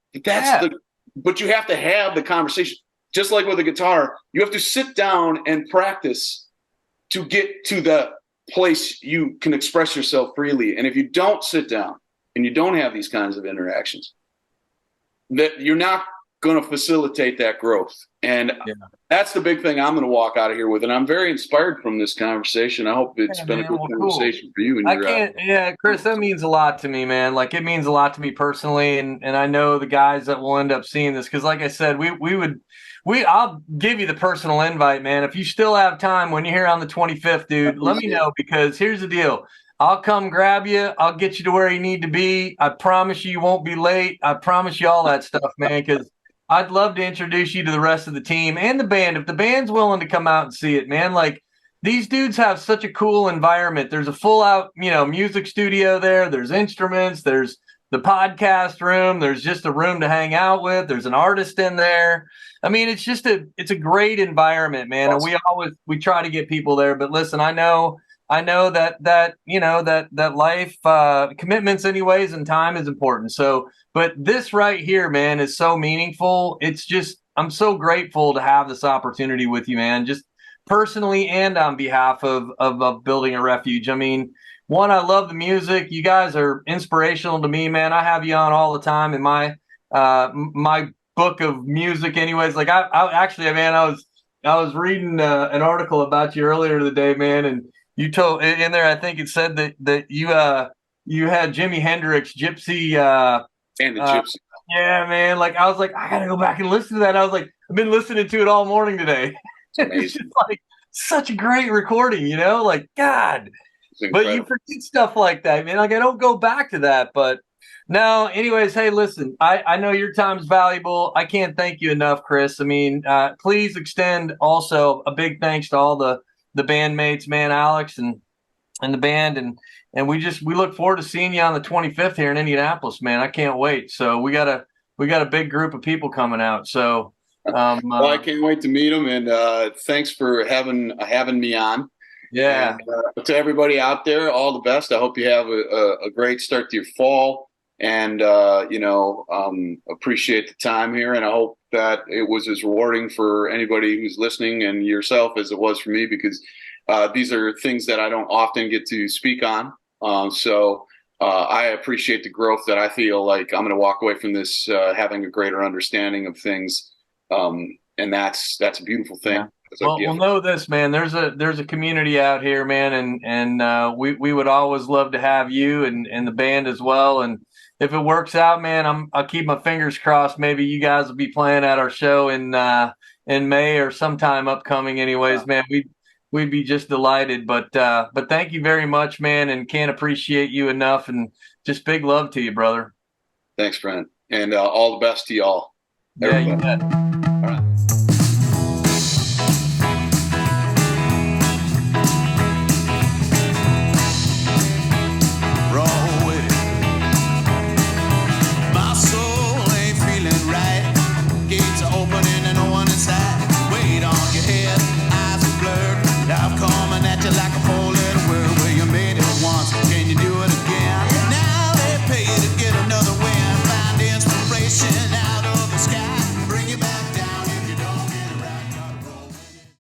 But you have to have the conversation. Just like with the guitar, you have to sit down and practice to get to the place you can express yourself freely. And if you don't sit down and you don't have these kinds of interactions, that you're not going to facilitate that growth. And that's the big thing I'm going to walk out of here with. And I'm very inspired from this conversation. I hope it's been a good conversation for you. And Chris, that means a lot to me, man. Like it means a lot to me personally. And I know the guys that will end up seeing this, because like I said, I'll give you the personal invite, man. If you still have time when you're here on the 25th, dude, let me know, because here's the deal. I'll come grab you. I'll get you to where you need to be. I promise you won't be late. I promise you all that stuff, man, because I'd love to introduce you to the rest of the team and the band. If the band's willing to come out and see it, man, like these dudes have such a cool environment. There's a full out, music studio there. There's instruments. There's the podcast room. There's just a room to hang out with. There's an artist in there. I mean, it's a great environment, man. Awesome. And we try to get people there, but listen, I know that life commitments anyways and time is important. So, but this right here, man, is so meaningful. It's just, I'm so grateful to have this opportunity with you, man, just personally and on behalf of building a refuge. I mean, one, I love the music. You guys are inspirational to me, man. I have you on all the time in my book of music anyways. Like I actually, man, I was reading an article about you earlier today, man. And you told in there, I think it said that you had Jimi Hendrix Gypsy and the Gypsy. Yeah, man. Like I was like, I gotta go back and listen to that. I was like, I've been listening to it all morning today. It's just like such a great recording, like God. But you forget stuff like that, man. Like I don't go back to that. But no, anyways, hey, listen, I know your time's valuable. I can't thank you enough, Chris. I mean, please extend also a big thanks to all the bandmates, man, Alex and the band, and we look forward to seeing you on the 25th here in Indianapolis, man. I can't wait. So we got a big group of people coming out. So well, I can't wait to meet them, and thanks for having me on. Yeah. And, to everybody out there, all the best. I hope you have a great start to your fall, and appreciate the time here, and I hope that it was as rewarding for anybody who's listening and yourself as it was for me, because these are things that I don't often get to speak on. So I appreciate the growth that I feel like I'm going to walk away from this having a greater understanding of things And that's a beautiful thing. Yeah. Well, we'll know this, man. There's a community out here, man, and we would always love to have you and the band as well. And if it works out, man, I'll keep my fingers crossed. Maybe you guys will be playing at our show in May or sometime upcoming. Anyways, man, we'd be just delighted. But thank you very much, man, and can't appreciate you enough. And just big love to you, brother. Thanks, friend, and all the best to y'all. Yeah, you bet.